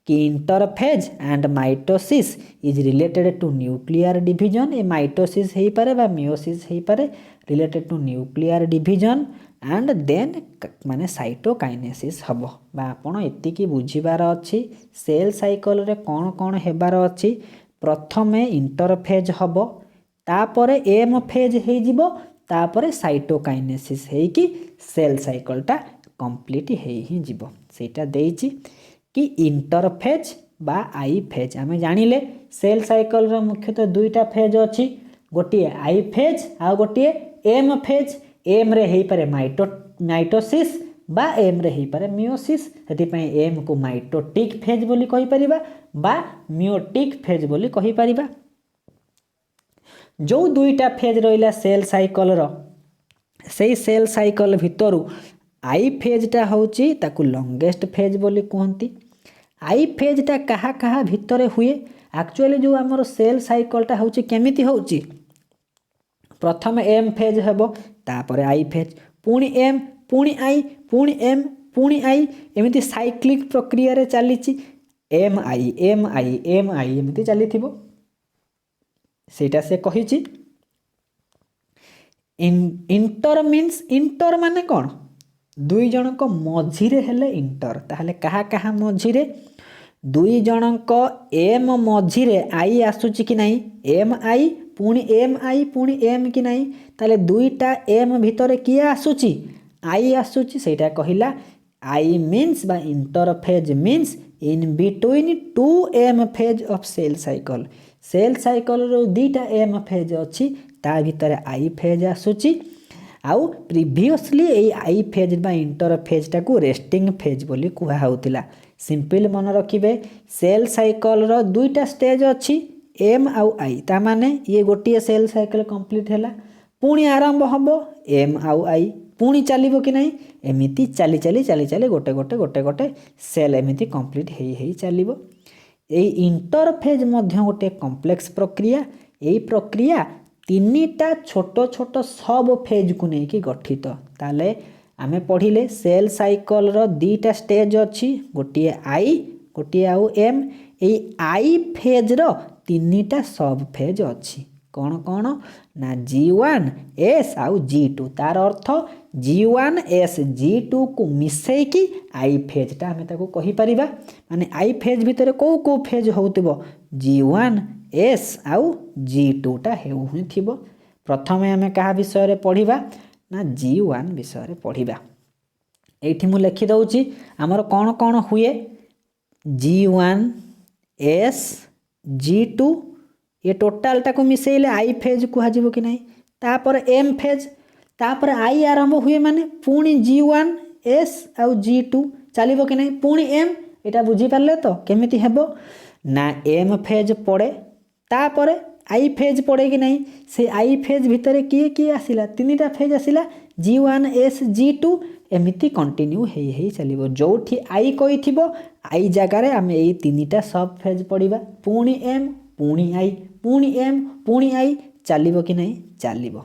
कि interphase and mitosis is related to nuclear division ए माइटोसिस हेई पारे बा मियोसिस हेई पारे related to nuclear division and then माने साइटोकाइनेसिस हबो बा आपण एति की बुझिबार अछि सेल साइकिल रे कोन कोन हेबार अछि प्रथमे इंटरफेज हबो तापरे एम फेज हेई जिवो तापरे साइटोकाइनेसिस हेई कि सेल साइकिल टा कंप्लीट हेई ही जिवो सेटा देइची कि इंटरफेज बा आई फेज। आम जानिले सेल साइकिल मुख्यतः दुईटा फेज अच्छी, गोटे आई फेज आ गोटे एम फेज। एम रे हो पारे माइटोसिस बा एम रे हो पारे मियोसिस। से एम को माइटोटिक फेज बोली कहि परिबा बा मियोटिक फेज बोली कहि परिबा। जो दुईटा फेज रहिला सेल साइकिल रो, से सेल साइकिल भितरु आई फेजटा होची ताकू लॉन्गेस्ट फेज बोली कहती। आई फेजटा कहा कहा भितर हुए। एक्चुअली जो आमर सेल साइकिलटा होची केमिति होची, प्रथम एम फेज हेबो, तापर आई फेज, पुणी एम, पुणी आई, पुणी एम, पुणी आई, एमिति साइक्लिक प्रक्रिया रे चलीची। M I M I M I एमिति चलीथिबो। सेटा से कहिची इंटर मीन्स, इंटर माने कौन, दुई जनक मझिरे हेले इंटर। ताहले कहा कहा मझिरे, दुई जनक एम मझिरे आई आसुची कि नहीं, एम आई पुणी एम आई पुणी एम कि नहीं, ताहले दुईटा एम भितर किए आसुची, आई आसुची। सेटा कहिला आई मीन्स बा interphase means in between two M phase of cell cycle. Cell cycle रो दीटा एम फेज अच्छी, ता भितर आई फेज आसुची। आउ प्रीवियसली ए आई फेज बा इंटर फेजटा को रेस्टिंग फेज बोली कुहा होतिला। सिंपल मन रखिबे, सेल साइकिल रो दुईटा स्टेज अच्छी, एम आउ आई। ता माने ये गोटे सेल साइकिल कंप्लीट हैला, पुणी आरंभ हबो एम आउ आई, पुणी चलिबो कि नहीं, एमिति चली चली चली चली गोटे गोटे गोटे गोटे सेल एमिति complete hay चलिबो। A inter phase मध्य गोटे कॉम्प्लेक्स प्रक्रिया। एई प्रक्रिया तीनिटा छोट छोट सब फेज को लेकिन गठित। ताले आमे पढ़िले सेल साइकिल रो दीटा स्टेज अच्छी, गोटे आई गोटे आउ एम। ए आई फेज रो तीनिटा सब फेज अच्छी, कौन कौन ना G1 S आउ G2। तार अर्थ G1 S G2 को मिसई कि आई फेजटा आमे ताको कहि परिबा। माने आई फेज भितर को फेज होतिबो, G1 S आउ G2 टा हेउ थिबो। प्रथमे आमे कहा विषय रे पढ़िबा ना G1 विषय रे पढ़िबा। एठी मु लिखि दउची हमर कौन कौन हुए, G1 S G2 ये टोटाल टाको मिसेले आई फेज कुहा जिवो कि नहीं। तापर एम फेज, तापर आई आरंभ हुए माने पुणी G1 S आउ G2 चलिबो कि नहीं, पुणी एम। एटा बुझी पारले तो केमिति हेबो ना एम फेज पड़े, तापर आई फेज पड़े कि नहीं। से आई फेज भितर किए किए आसिला, तीनिटा फेज आसिला, G1 S G2 एमिति कंटिन्यू हेई चलिबो। जोठी आई कहि थिबो आई जगह रे आमे एई तीनिटा सब फेज पड़िबा, पुणी एम पुणी आई पुणी एम पुणी आई, चलिबो कि नहीं, चलिबो।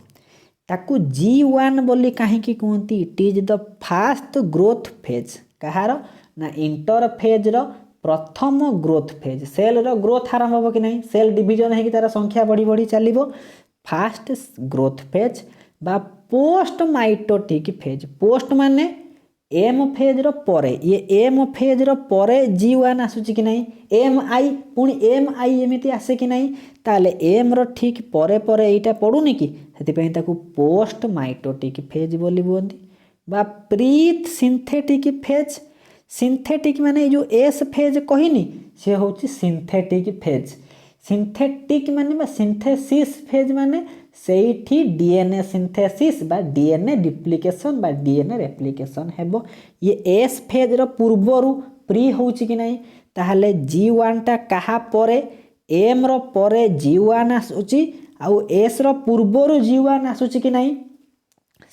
ताकू G1 बोली काहे कि कहंती, it is the first growth phase. कहार ना इंटर फेज रो प्रथम ग्रोथ फेज। सेल रो ग्रोथ आरंभ हो कि नहीं, सेल डिवीजन है कि तार संख्या बढ़ी बढ़ी चलिबो। फास्ट ग्रोथ फेज बा पोस्ट माइटोटिक फेज। पोस्ट माने एम फेज रो परे, ये एम फेज रो परे G1 आसुची कि नहीं, एम आई पुणी एम आई एमिति आसे कि नहीं। ताले एम रो ठीक परे परे एटा पडुनी कि, सेति पई ताकू पोस्ट माइटोटिक फेज बोली बोलती बा प्री सिंथेटिक फेज। सिंथेटिक माने जो एस फेज कहिनी से होची सिंथेटिक फेज। सिंथेटिक माने बा सिंथेसिस फेज माने सेठी डीएनए सिंथेसिस बा डीएनए डिप्लिकेशन बा डीएनए रेप्लिकेशन हेबो। ये एस फेज रो पूर्वरु प्री होची कि नहीं, ताहले G1 टा कहा परे, एम रो परे G1 आसुची आउ एस रो पूर्वरु G1 आसुची कि नहीं।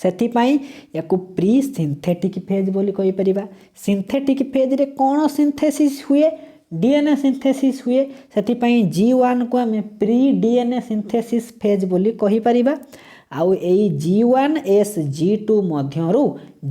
सेति पई याकू प्री सिंथेटिक फेज बोली कहि परिबा। सिंथेटिक फेज रे कोन सिंथेसिस हुए, डीएनए सिंथेसिस हुए। सेति पई G1 को हमें प्री डीएनए सिंथेसिस फेज बोली कहि परिबा। आउ एई G1 S G2 मध्यरु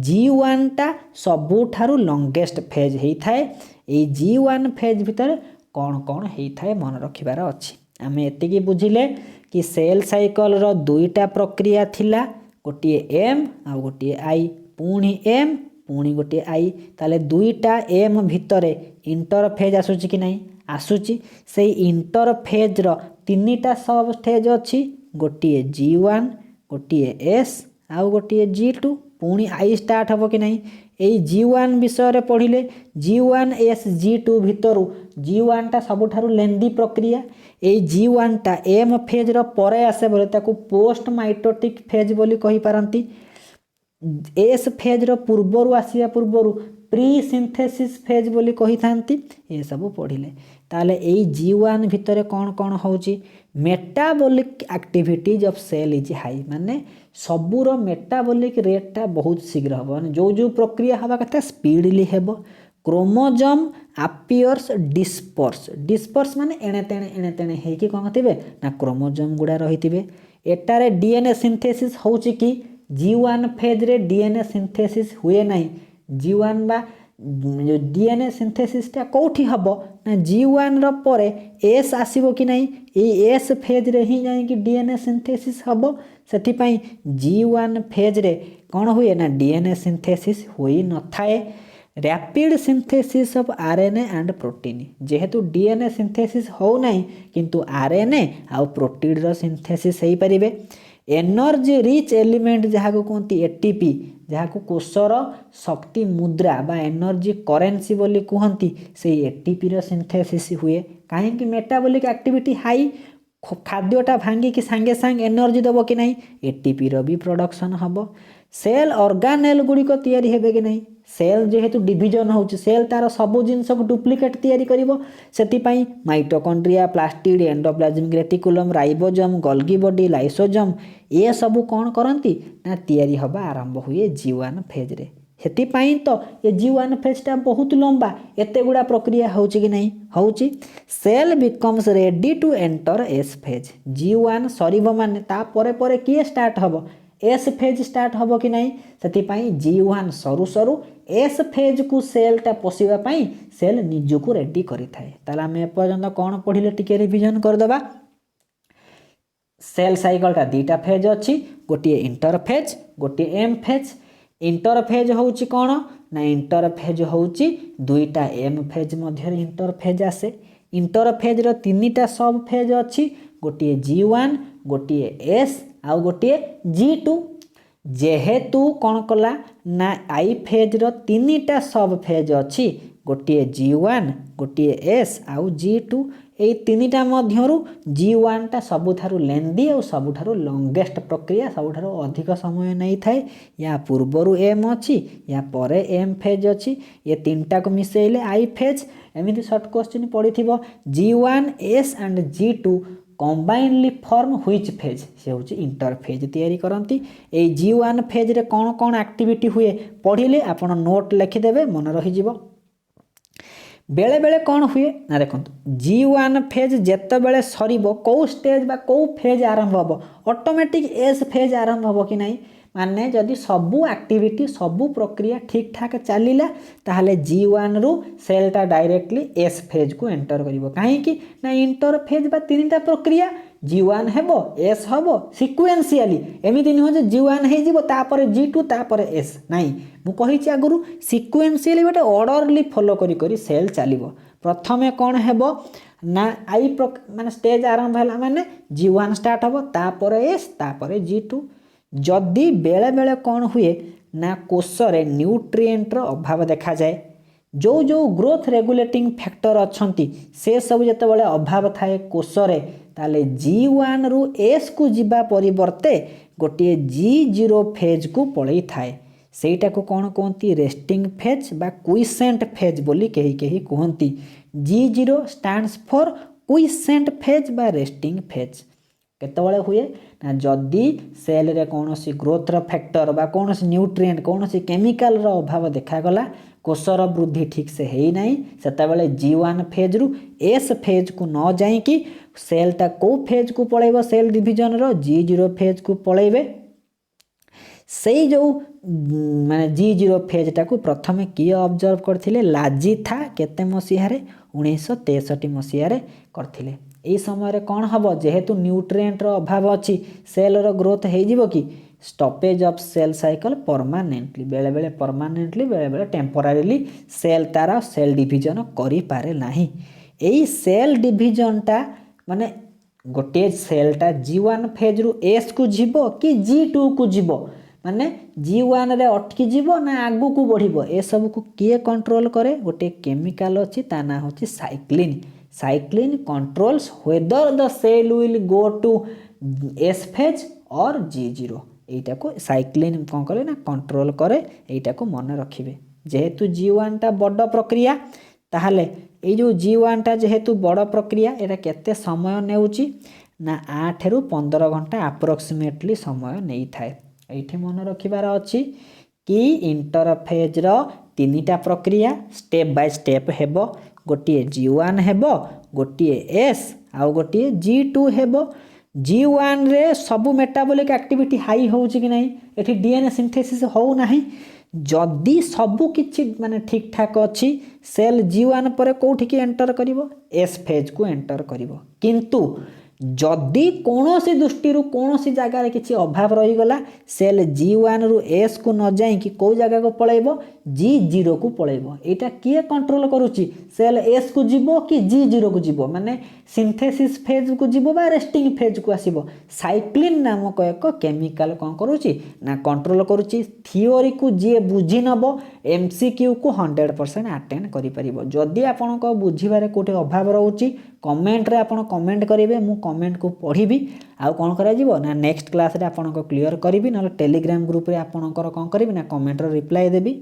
G1 टा सबुठारु लॉन्गेस्ट फेज हेई थाए। एई G1 फेज भितर कौन कौन हेई थाए मन रखिबार अछि। आमे एतिकी बुझिले कि सेल साइकिल रो दुईटा प्रक्रिया थिला, गोटे एम आ गोटे आई, पुणी एम पुणी गोटे आई। ताले दुईटा एम भितरे इंटर फेज आसुची कि नहीं, आसुची। से इंटर फेज रो तीनिटा सब स्टेज अच्छी, गोटे G1 गोटे S आउ गोटे G2, पुणी आई स्टार्ट हबो कि नहीं, G1 विषय पढ़िले G1S G2 भितर G1 टा सबुठारु लेंदी प्रक्रिया G1 टा एम फेज रो परे आसे बोले ताकू पोस्ट माइटोटिक फेज बोली कहि पारंती एस फेज रो पूर्वरु आसिया पूर्वरु प्री सिंथेसिस फेज बोली कहि थांती ए सब पढ़िले ताले एई G1 भितर कौन कौन होउची metabolic activities of cell is high माने सबूर मेटाबॉलिक रेट टा बहुत शीघ्र हम माने जो जो प्रक्रिया हवा कथा स्पीडली हेबो क्रोमोजोम अपियर्स डिस्पर्स माने एणे तेणे हेकी कोन थिबे ना क्रोमोजोम गुडा रहिथिबे एटारे डीएनए सिंथेसिस होउची कि G1 फेज रे डीएनए सिंथेसिस हुए नाही G1 बा डीएनए सिंथेसिस टा कोठी हबो ना G1 रो परे एस आसीबो कि नाही ए एस फेज रे ही जाई कि डीएनए सिंथेसिस हबो सेति पई G1 फेज रे कोन हुए ना डीएनए सिंथेसिस होई न थाए rapid synthesis of RNA and protein जेहेतु डीएनए सिंथेसिस हो नाही किंतु आरएनए आ प्रोटीन रो सिंथेसिस हेई परिबे एनर्जी रिच एलिमेंट जहाँ को कहती एटीपी जहाँ को कोषर शक्ति मुद्रा बा एनर्जी करेन्सी बोली कहती से एटीपी रो सिंथेसिस हुए कहीं मेटाबॉलिक एक्टिविटी हाई खाद्यटा भांगी कि सांगे सांग एनर्जी दबो कि नहीं एटीपी रो भी प्रोडक्शन हबो सेल ऑर्गानेल गुड़िक तैयारी हेबे कि नहीं सेल जेहेतु डिविजन होउची सेल तार सबु जिनस को डुप्लिकेट तैयारी करिवो सेति पई mitochondria plastid endoplasmic reticulum ribosome Golgi body lysosome ये सबु कोन करंती ना तैयारी हबा आरंभ हुए G1 फेज रे हेति पई तो ये G1 फेज टा बहुत लंबा एते गुडा प्रक्रिया होउची कि नहीं होउची cell becomes ready to enter S phase G1 सरीबो माने ता परे परे की स्टार्ट हबो एस फेज स्टार्ट हबो कि नहीं सेति पई G1 सरू सरू एस फेज को सेल टा पसिबा पई सेल निजु को रेडी करि थाए ताला हम पर्यंत कोन पढिले टिके रिवीजन कर दबा सेल साइकिल टा दीटा फेज अछि गोटे इंटरफेज गोटे एम फेज इंटरफेज होउची कोन ना इंटरफेज होउची दुईटा एम फेज मध्य इंटरफेज आसे इंटरफेज रो तीनटा सब फेज अछि गोटे G1 गोटे एस आ गोटे G2 जेहेतु कौन कला ना आई फेज रो तीनटा सब फेज अछि गोटे G1 गोटे एस आउ G2 ए तीनटा मध्यरु G1 टा सबुठारु लेंदी और सबुठारु लॉन्गेस्ट प्रक्रिया सबुठारु अधिक समय नहीं थाए या पूर्वरु एम अछि या परे एम फेज अछि ये तीनटा को मिसेइले आई फेज एमिति शॉर्ट क्वेश्चन पडिथिबो G1 S and G2 combinely form which phase से होची इंटरफेज तैयारी करंती ए G1 फेज रे कोन कोन एक्टिविटी हुए पढ़िले आपण नोट लिखि देबे मन रहि जिवो बेले बेले कौन हुए ना देखो G1 फेज जेते बेले सरीबो को स्टेज बा को फेज आरंभ हबो ऑटोमेटिक एस फेज आरंभ हबो कि नहीं माने जदि सबु एक्टिविटी सबु प्रक्रिया ठीक ठाक चलिला ताहले G1 रु सेल टा डायरेक्टली एस फेज को एंटर करिवो काहे कि ना इंटर फेज बा तीनटा प्रक्रिया G1 हेबो एस हेबो सिक्वेंशियली एमिति न हो जे G1 हे जिवो तापर G2 तापर एस नाही मु कहिछि आगुरु सिक्वेंशियली बेटा ऑर्डरली फॉलो करी करी सेल चलिवो प्रथमे कोन हेबो ना आई माने स्टेज आरंभ हला माने G1 स्टार्ट हेबो तापर एस तापर G2 जदि बेले बेले कौन हुए ना कोषरे न्यूट्रिएंट रो अभाव देखा जाए जो जो ग्रोथ रेगुलेटिंग फैक्टर अच्छंती से सब जते बेले अभाव थाए कोषरे ताले G1 रु एस को जिबा परिवर्ते गोटे G0 फेज को पळई थाए सेटा को कोन कहंती रेस्टिंग फेज बा क्विसेंट फेज बोली कही कही कहंती G0 stands for quiescent phase बा रेस्टिंग फेज केतबळे हुए ना जदि सेल रे कोनोसी ग्रोथ रो फैक्टर बा कोनोसी न्यूट्रिएंट कोनोसी केमिकल रो अभाव देखा गला कोषर वृद्धि ठीक से हेई नाही सेतबळे G1 फेज रु एस फेज को न जाई कि सेल ता को फेज को पळेबो सेल डिवीजन रो G0 फेज को पळेबे सेई जो माने G0 फेज टा को प्रथमे की ऑब्जर्व करथिले लाजी था केते मसिया रे 1963 मसिया रे करथिले ए समय रे कोन हबो जेहेतु न्यूट्रिएंट रो अभाव अछि सेल रो ग्रोथ हेई जिवो कि stoppage of cell cycle permanently बेले बेले परमानेंटली बेले बेले टेम्पोरारीली सेल तारा सेल डिवीजन करि पारे नाही एई सेल डिवीजन टा माने गोटे सेल टा G1 फेज रु एस को जिवो कि G2 को जिवो माने G1 रे अटकी जीवो ना आगु को बढ़िबो ए सब को किए कंट्रोल करे गोटे केमिकल अछि ता ना होची cyclin cyclin controls whether the cell will go to S phase और G0 एटा को साइक्लिन कोन करे ना कंट्रोल करे एटा को मन रखिबे जेहेतु G1 टा बड़ प्रक्रिया ताहले ए जो G1 टा जेहेतु बड़ प्रक्रिया एटा केते समय नेउची ना 8 रु 15 घंटा अप्रोक्सीमेटली समय नै थाए एठी मन रखिबार अछि कि इंटरफेज रो तीनटा प्रक्रिया स्टेप बाय स्टेप हेबो गोटिए G1 हेबो गोटिए S आ गोटिए G2 हेबो G1 रे सबु मेटाबॉलिक एक्टिविटी हाई होउची कि नै एठी डीएनए सिंथेसिस होउ नाही जदि सबु किछि माने ठीक ठाक अछि सेल G1 पर कोठी की एंटर करिवो S फेज को एंटर करिवो किंतु जदि कोनोसी दृष्टि रु कोनोसी जगह रे किछि अभाव रही गला सेल G1 रु S को न जाई कि को जगह को पळेबो G0 को पळेबो एटा किए कंट्रोल करूची सेल S को जीवो कि G0 को जीवो माने सिंथेसिस फेज को जीवो बा रेस्टिंग फेज को आसीबो साइक्लिन नामक एक केमिकल कोन करूची ना कंट्रोल करूची थ्योरी को जे बुझी नबो MCQ को 100% अटेंड करि परिबो जदि आपन को बुझिबारे कोठी अभाव रहउची कमेंट रे आपन कमेंट करिवे मु कमेंट को पढ़िबी आउ कोन करा जीवो ना नेक्स्ट क्लास रे आपन को क्लियर करिवि न टेलीग्राम ग्रुप रे आपन को कोन करिवि ना कमेंट रे रिप्लाई देबी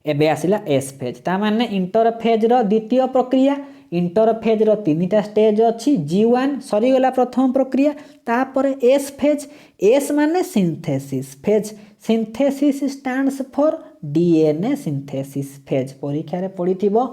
एबे आसिला एस फेज ता माने इंटरफेज रो द्वितीय प्रक्रिया इंटरफेज रो तीनटा स्टेज अछि G1 सरी गला प्रथम प्रक्रिया तापर एस फेज एस माने synthesis phase synthesis stands for DNA synthesis phase परीक्षा रे पढिथिबो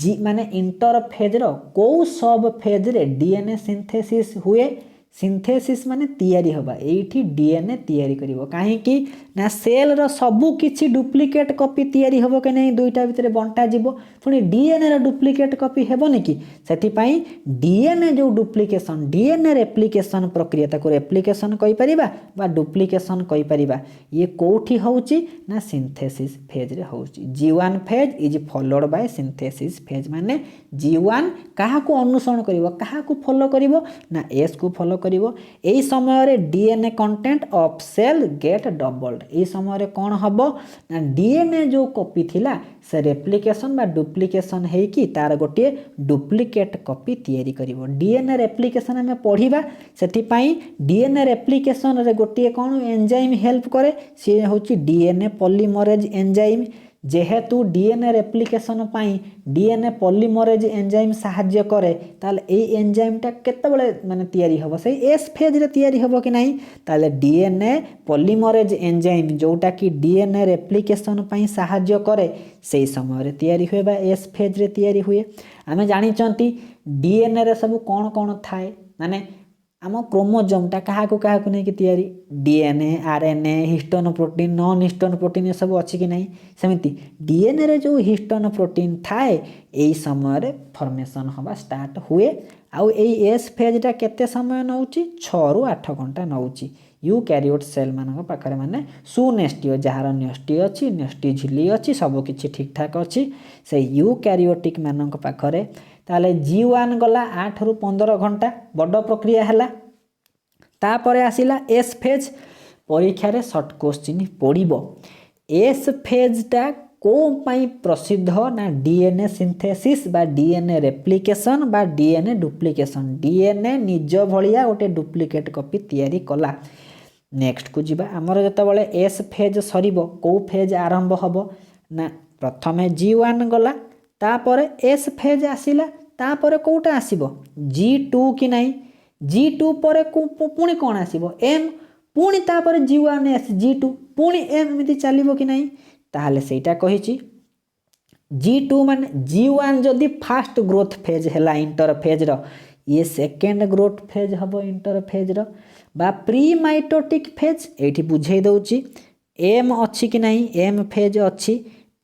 जी माने इंटरफेज रो को सब फेज रे डीएनए सिंथेसिस हुए सिंथेसिस माने तैयारी होबा एठी डीएनए तैयारी करिवो काहे कि ना सेल रो सबु किछि डुप्लीकेट कॉपी तैयारी होबो के नै दुईटा भितरे बंटा जीवो पुनी डीएनए रो डुप्लीकेट कॉपी हेबो नै कि सेति पई डीएनए जो डुप्लीकेशन डीएनए रेप्लिकेशन प्रक्रिया ताको रेप्लिकेशन कहि परिबा बा डुप्लीकेशन कहि परिबा ये कोठी होउची ना सिंथेसिस फेज रे होउची G1 phase is followed by synthesis phase माने G1 काहा को अनुसरण करिवो काहा को फॉलो करिवो ना S को फॉलो करिवो एई समय रे DNA content of cell get doubled एई समय रे कोन हबो ना डीएनए जो कॉपी थिला से रेप्लिकेशन बा डुप्लीकेशन हेई कि तार गोटे डुप्लीकेट कॉपी तैयारी करिवो डीएनए रेप्लिकेशन में पढिबा सेति पई डीएनए रेप्लिकेशन रे गोटे कोन एंजाइम हेल्प करे से होची डीएनए पॉलीमरेज एंजाइम जेहेतु डीएनए रेप्लिकेशन पाई डीएनए पॉलीमरेज एंजाइम सहाय्य करे ताले ए एंजाइम टा केते बेले माने तैयारी होबो से एस फेज रे तैयारी होबो कि नाही ताले डीएनए पॉलीमरेज एंजाइम जोटा कि डीएनए रेप्लिकेशन पाई सहाय्य करे सेई समय रे तैयारी होय बा एस फेज रे तैयारी हुए आमे जानि चंती डीएनए रे सब कोन कोन थाए माने आम क्रोमोजोम टा कहा को नहीं कि तैयारी DNA RNA histone protein non histone protein ये सब अच्छी कि नहीं सेमिति डीएनए रे जो हिस्टोन प्रोटीन थाए एई समय रे फॉर्मेशन हवा स्टार्ट हुए आउ एई एस फेज टा केते समय नउची 6 रु 8 घंटा नउची यूकैरियोट सेल मानक पाखरे माने सुनेस्टियो जहार न्यष्टि अछि न्यष्टि झिल्ली अछि सब किछि ठीक ठाक अछि से यूकैरियोटिक मानक पाखरे ताले G1 गला 8 रु 15 घंटा बड़ प्रक्रिया हैला तापरे आसिला एस फेज परीक्षा रे शॉर्ट क्वेश्चन पड़िबो एस फेज टा को पई प्रसिद्ध ना डीएनए सिंथेसिस बा डीएनए रेप्लिकेशन बा डीएनए डुप्लीकेशन डीएनए निज भलिया गोटे डुप्लीकेट कॉपी तैयारी कला नेक्स्ट को जिबा हमर जतबेले एस फेज सरीबो को फेज आरंभ हबो ना प्रथमे G1 गला तापरे एस फेज आसिला तापरे कोटा आसीबो G2 कि नाही G2 परे पुणी कोन आसीबो M पुणी तापरे G1 S G2 पुणी M एमिति चलिबो कि नाही ताहाले सेटा कहिची G2 माने G1 जदी फास्ट ग्रोथ फेज हैला इंटरफेज रो ये सेकंड ग्रोथ फेज हबो इंटरफेज रो बा प्री माइटोटिक फेज एठी बुझेई दउची M अछि कि नाही M फेज अछि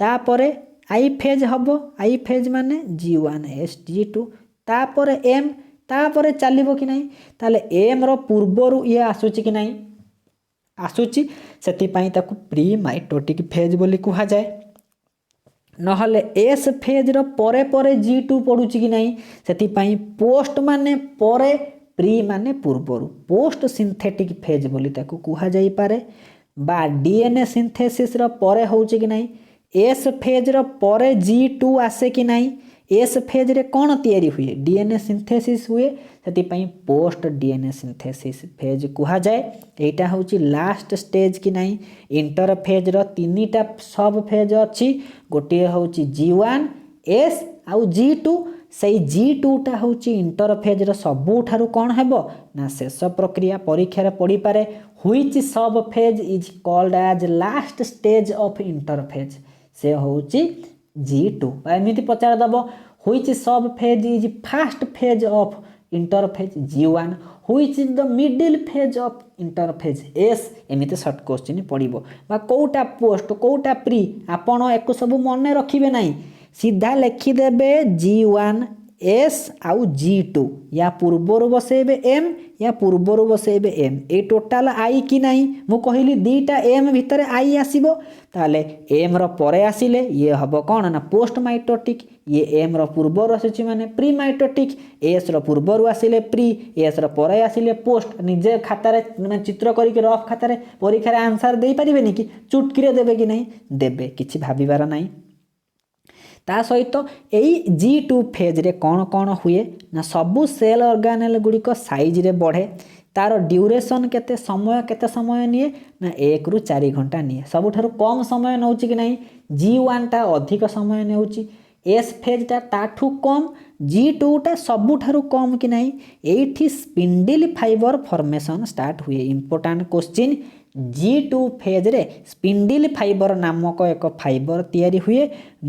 तापरे आई फेज हबो आई फेज माने G1 S G2 तापरे M तापरे चलिबो कि नाही ताले M रो पूर्वरु ये आसुची कि नाही आसुची सेति पई ताकू प्री माइटोटिक फेज बोली कुहा जाय नहले एस फेज रो परे परे G2 पडुची कि नाही सेति पई पोस्ट माने परे प्री माने पूर्वर पोस्ट सिंथेटिक फेज बोली ताकू कुहा जाई पारे बा डीएनए सिंथेसिस रो परे होउची कि नाही एस फेज रो परे G2 आसे कि नाही एस फेज रे कौन तैयारी हुए डीएनए सिंथेसिस हुए सेति पई पोस्ट डीएनए सिंथेसिस फेज कुहा जाए एटा होउची लास्ट स्टेज कि नाही इंटर फेज रो तीनीटा सब फेज अछि गोटे होउची G1 S आउ G2 सेई G2 टा होउची इंटर फेज रो सबुठारु कोन हेबो ना शेष प्रक्रिया परीक्षा रे पड़ी पारे which sub phase is called as last stage of interphase से होउची G2 एमिति पचार दबो which sub phase is first phase of interphase G1 which is the middle phase of interphase S एमिति शॉर्ट क्वेश्चन पड़िबो बा कोउटा पोस्ट कोउटा प्री आपण एको सब मने रखिबे नाही सीधा लिखि देबे G1 S आउ G2 या पूर्वर बसेबे M या पूर्वर बसेबे M ए टोटल I कि नाही मु कहिली दीटा M भितरे I आसीबो ताले M रो परे आसीले ये हबो कोन ना पोस्ट माइटोटिक ये M रो पूर्वर आसीची माने प्री माइटोटिक S रो पूर्वर आसीले प्री S रो परे आसीले पोस्ट निजे खाता रे माने चित्र करी के रफ खाता रे परीक्षा रे आंसर देई परिबेनी कि चुटकी रे देबे कि नाही देबे किछि भाबिबार नाही ता सहित एई G2 फेज रे कौन कौन हुए ना सबु सेल ऑर्गेनेल गुडी को साइज रे बढ़े तार ड्यूरेशन केते समय निए ना 1 रु 4 घंटा निए सबुठारु कम समय नउची कि नाही G1 टा अधिक समय नेउची S फेज टा ताठू कम G2 टा सबुठारु कम कि नाही एठी स्पिंडल फाइबर फॉर्मेशन स्टार्ट हुए इंपोर्टेंट क्वेश्चन G2 फेज रे स्पिंडल फाइबर नामक एक फाइबर तैयारी हुए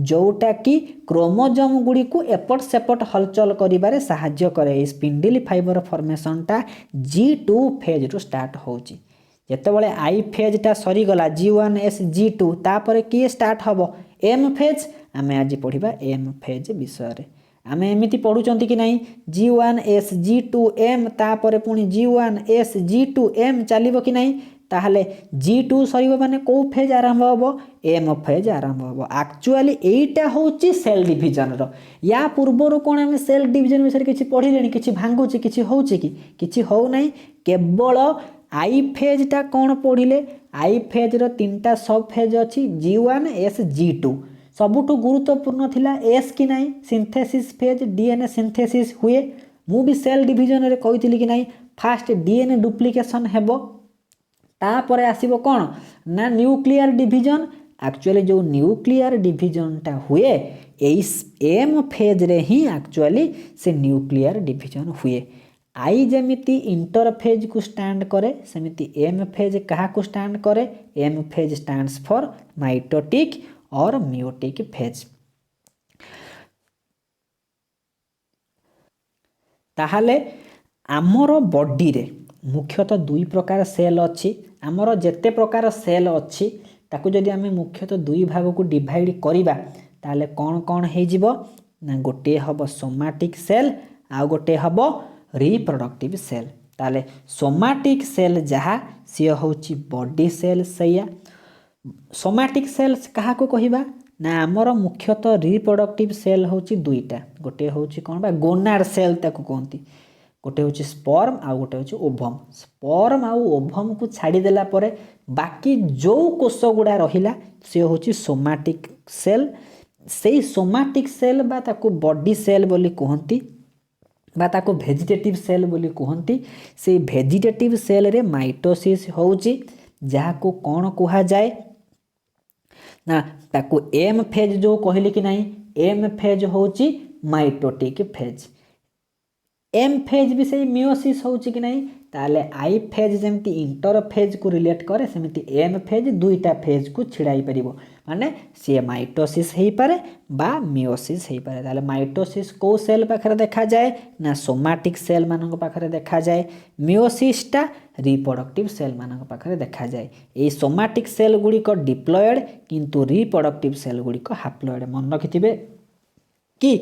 जोटा कि क्रोमोजोम गुडी को एपट सेपट हलचल करिबारे सहाय्य करे स्पिंडल फाइबर फॉर्मेशन टा G2 फेज रु स्टार्ट होची जेतेबेले I फेज टा सरी गला G1 S G2 तापरे की स्टार्ट हबो M फेज आमे आज पढिबा M फेज विषय रे आमे एमिति पढुचंती कि नाही G1 S G2 M तापरे पुनी G1 S G2 M चलिबो कि नाही ताहले G2 सरीबो माने को फेज आरंभ हबो M फेज आरंभ हबो एक्चुअली एटा होची सेल डिवीजन रो या पूर्वरो कोन हम सेल डिवीजन विषय किछि पढिलेनी किछि भांगुची किछि होउची कि किछि हो नाही केवल I फेज टा कोन पढिले I फेज रो तीनटा सब फेज अछि G1 S G2 सबुठु गुरुत्वपूर्ण थिला S कि नाही सिंथेसिस फेज डीएनए सिंथेसिस हुए मु भी सेल डिवीजन रे कहितली कि नाही फास्ट डीएनए डुप्लीकेशन हेबो तापरे आसीबो कोन ना न्यूक्लियर डिवीजन एक्चुअली जो न्यूक्लियर डिवीजन टा हुए एम फेज रे ही एक्चुअली से न्यूक्लियर डिवीजन हुए आई जेमिति इंटरफेज को स्टैंड करे सेमिति एम फेज कहा को स्टैंड करे M phase stands for mitotic और मियोटिक फेज ताहले आमर बॉडी रे मुख्यतः दुई प्रकार सेल अच्छी आमर जेते प्रकार सेल अच्छी ताकू जदि आमे मुख्यतः दुई भाग को डिवाइड करिबा ताले कौन कौन हे जिवो ना गोटे हबो सोमाटिक सेल आ गोटे हबो रिप्रोडक्टिव सेल ताले सोमाटिक सेल जहा सी होची बॉडी सेल सैया सोमाटिक सेल कहा को कहिबा ना आमर मुख्यतः रिप्रोडक्टिव सेल होची दुईटा गोटे होची कोन बा गोनाड सेल ताकू कहंती गोटे होची स्पर्म आ गोटे होची ओभम स्पर्म आ ओभम को छाड़ी देला परे बाकी जो कोष गुडा रहिला से होची सोमाटिक सेल सेई सोमाटिक सेल बा ताकू बॉडी सेल बोली कहंती बा ताकू वेजिटेटिव सेल बोली कहंती से वेजिटेटिव सेल रे माइटोसिस होची जहा को कोन कहा जाए ना ताकू एम फेज जो कहली कि नहीं एम फेज होची माइटोटिक फेज एम फेज भी से मियोसिस होची कि नहीं ताले आई फेज जेमती इंटर फेज को रिलेट करे सेमती एम फेज दुईटा फेज को छिड़ाई परिबो माने सी माइटोसिस हेई पारे बा मियोसिस हेई पारे ताले माइटोसिस को सेल पाखरे देखा जाए ना सोमाटिक सेल मानक पाखरे देखा जाए मियोसिस टा रिप्रोडक्टिव सेल मानक पाखरे देखा जाए ए सोमाटिक सेल गुडी को डिप्लॉयड किंतु रिप्रोडक्टिव सेल गुडी को हैप्लॉयड मन रखिथिबे कि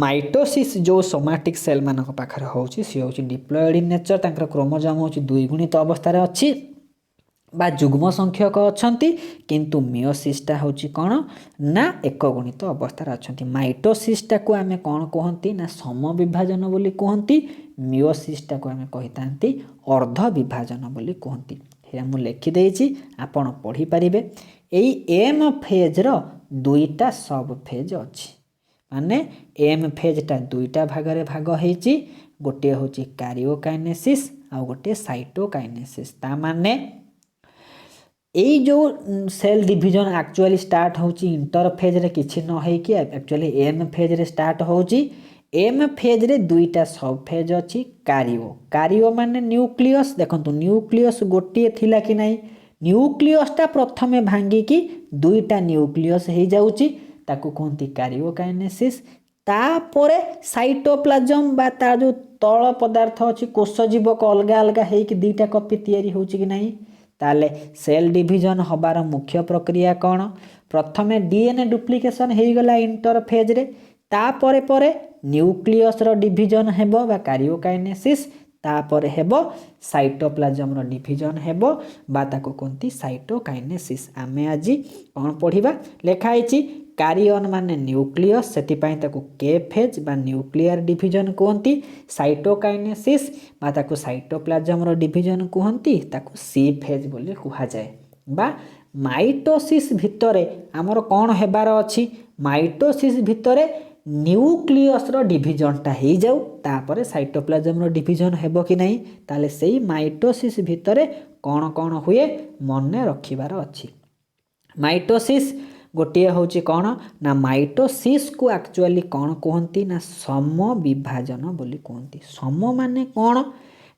माइटोसिस जो सोमाटिक सेल मानक पाखरे होची सी होची डिप्लॉयड इन नेचर तांकर क्रोमोसोम होची दुई गुणित अवस्था रे अछि बा जुग्म संख्यक अछंती किंतु मियोसिसटा होची कौन ना एक गुणित अवस्था अछंती। माइटोसिसटा को आमे कौन कहंती ना सम विभाजन बोली कहंती। मियोसिसटा को आमे कहितांती अर्ध विभाजन बोली कहंती। हे मु लिखि देइछि आपण पढ़ी पारिबे। एई एम फेज रो दुईटा सब फेज अछि माने एम फेजटा दुईटा भागरे भाग हेछि। गोटे होची कार्योकाइनेसिस आ गोटे साइटोकाइनेसिस। ता माने एई जो सेल डिवीजन एक्चुअली स्टार्ट होची इंटरफेज रे किछि न है कि एक्चुअली एम फेज रे स्टार्ट होची। एम फेज रे दुईटा सब फेज अछि। कार्यो माने न्यूक्लियस देखंतु न्यूक्लियस गोटे थिला कि नाही न्यूक्लियसटा प्रथमे भांगी कि दुईटा न्यूक्लियस हे जाउची ताकू कहंती कार्योकाइनेसिस। तापरे साइटोप्लाज्म बा ता जो तळ पदार्थ अछि कोष जीवक अलगा अलगा हे कि दुईटा कॉपी तयारी होची कि नाही। ताले सेल डिवीजन हबार मुख्य प्रक्रिया कौन प्रथमे डीएनए डुप्लिकेशन हो गला इंटरफेज रे तापरे परे न्यूक्लियस रो डिवीजन हेबो बा कार्योकाइनेसिस तापरे हेबो साइटोप्लाज्म रो डिवीजन हेबो बा ताको कोंती साइटोकाइनेसिस। आमे आजी कोन पढिबा लेखा आइछि कार्योन माने न्यूक्लियस सेति पई ताको के फेज बा न्यूक्लियर डिवीजन कहंती। साइटोकाइनेसिस बा ताको साइटोप्लाज्म रो डिवीजन कहंती ताको सी फेज बोली कुहा जाय। बा माइटोसिस भितरे हमर कोन हेबार अछि माइटोसिस भितरे न्यूक्लियस रो डिवीजन ता हे जाउ तापरे साइटोप्लाज्म रो डिवीजन हेबो कि नाही। ताले सेही माइटोसिस भितरे कोन कोन हुए मने रखिबार अछि। माइटोसिस गोटे होची कौन ना माइटोसिस को एक्चुअली कौन कहंती ना सम विभाजन बोली कहंती। सम माने कौन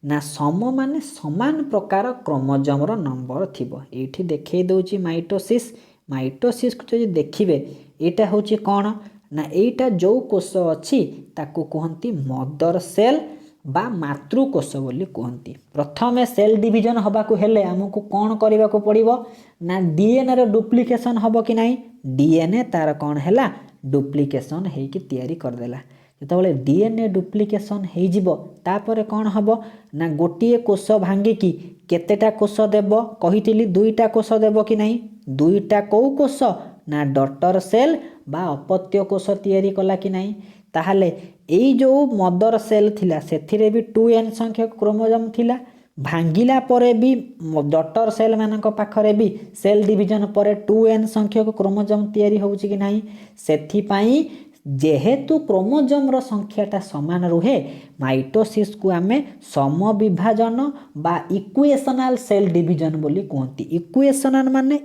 ना सम माने समान प्रकार क्रोमोजोम रो नंबर थिबो। एठी देखै दउची माइटोसिस को जो देखिबे एटा होची कौन ना एटा जो कोष अछि ताको कहंती मदर सेल बा मातृकोष बोली कहंती। प्रथमे सेल डिवीजन हबा को हेले हमकु कोन करिबा को पड़िबो ना डीएनए रो डुप्लिकेशन हबो कि नाही। डीएनए तार कोन हैला डुप्लिकेशन हे कि तयारी कर देला। जेतबेले डीएनए डुप्लिकेशन हे जिवो तापरे कोन हबो ना गोटिए कोष भांगी कि केतेटा कोष देबो कहितिली दुईटा कोष देबो कि नाही। दुईटा को कोष ना डॉटर सेल बा अपत्य कोष तयारी कला कि नाही। ताहले एई जो मदर सेल थिला सेथिरे भी 2n संख्यक क्रोमोजोम थिला भांगिला परे भी डॉटर सेल मानक पाखरे भी सेल डिवीजन परे 2n संख्यक क्रोमोजोम तयारी होउची कि नाही। सेथि पई जेहेतु क्रोमोजोम रो संख्याटा समान रुहे माइटोसिस को आमे सम विभाजन बा इक्वेशनल सेल डिवीजन बोली कहंती। इक्वेशन माने